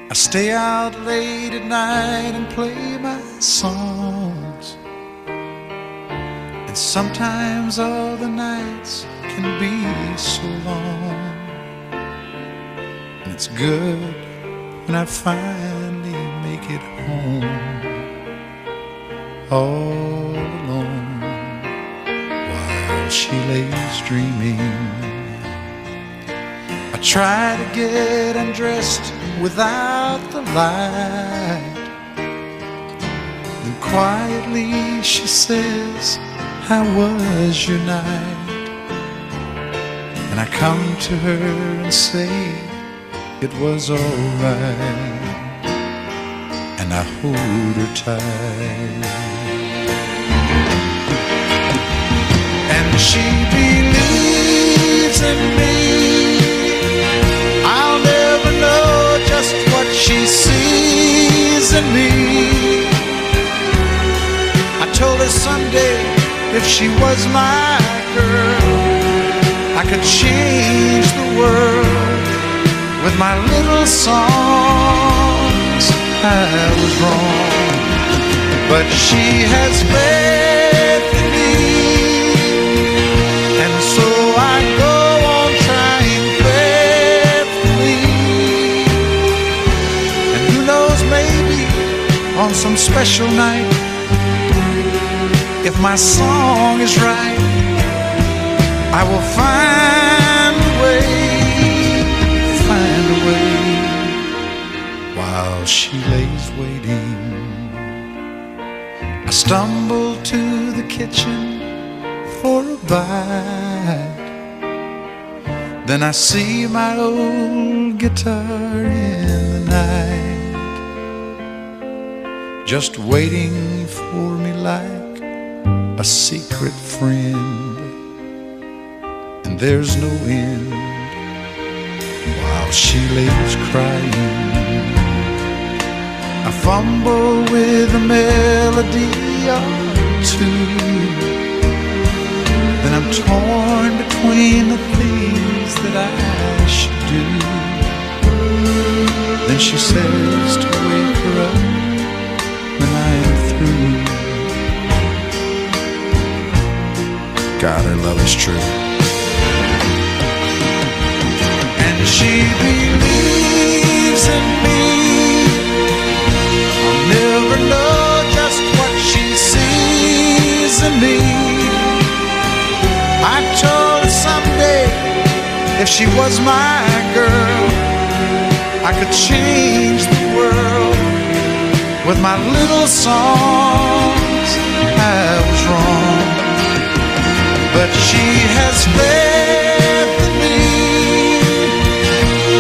I stay out late at night and play my songs. And sometimes all the nights can be so long. And it's good when I finally make it home, all alone, while she lays dreaming. I try to get undressed without the light. Then quietly she says, "How was your night?" And I come to her and say, "It was alright." And I hold her tight. And she believes in me. I'll never know just what she sees in me. I told her someday if she was my girl, I could change the world with my little songs. I was wrong, but she has faith in me, and so I go on trying faithfully. And who knows, maybe on some special night, if my song is right, I will find a way, while she lays waiting. I stumble to the kitchen for a bite. Then I see my old guitar in the night, just waiting for me like a secret friend. And there's no end while she lays crying. I fumble with a melody or two, then I'm torn between the things that I should do. Then she says to wake her up when I am through. God, her love is true. And she believes in me. I'll never know just what she sees in me. I told her someday, if she was my girl, I could change the world with my little songs. I was wrong, but she has faith in me,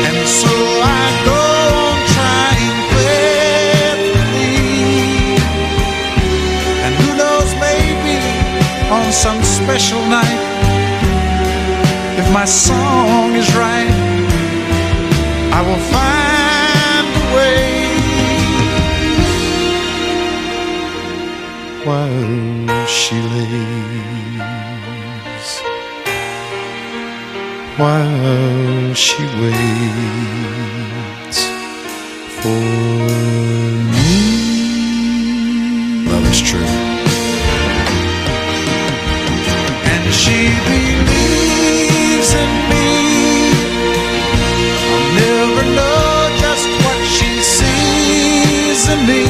and so I go on trying faithfully. And who knows, maybe on some special night, if my song is right, I will find a way. While she lays, while she waits for me. Love is true. And she believes in me. I'll never know just what she sees in me.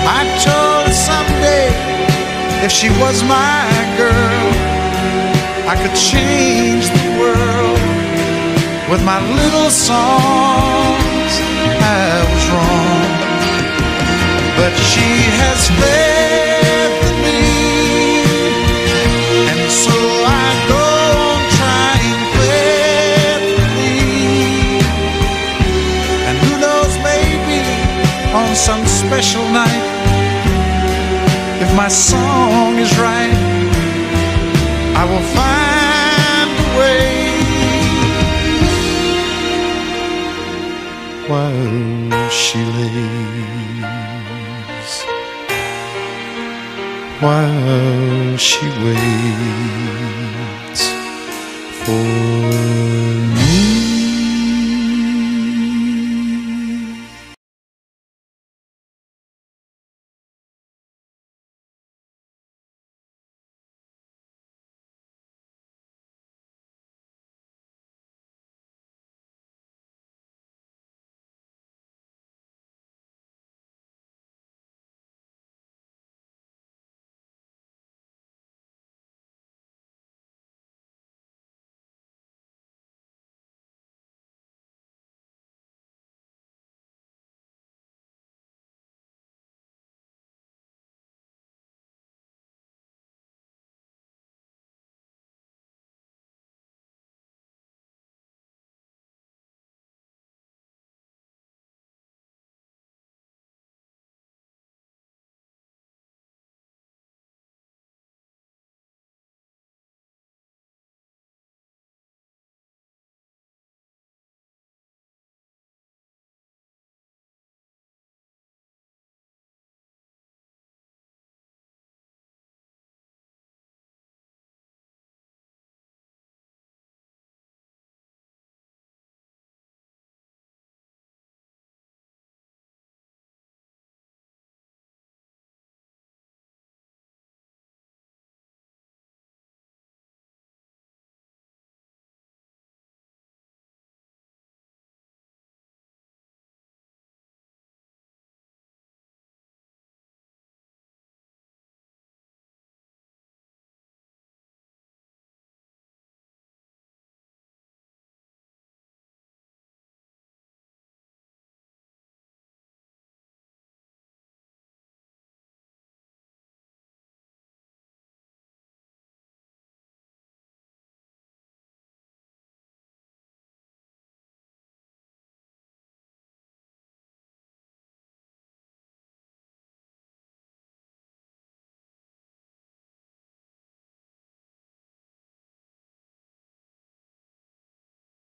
I told her someday, if she was my girl, I could change the world with my little songs. I was wrong, but she has faith in me, and so I go on trying faithfully. And who knows, maybe on some special night, if my song is right, I will find a way. While she lays, while she waits for me.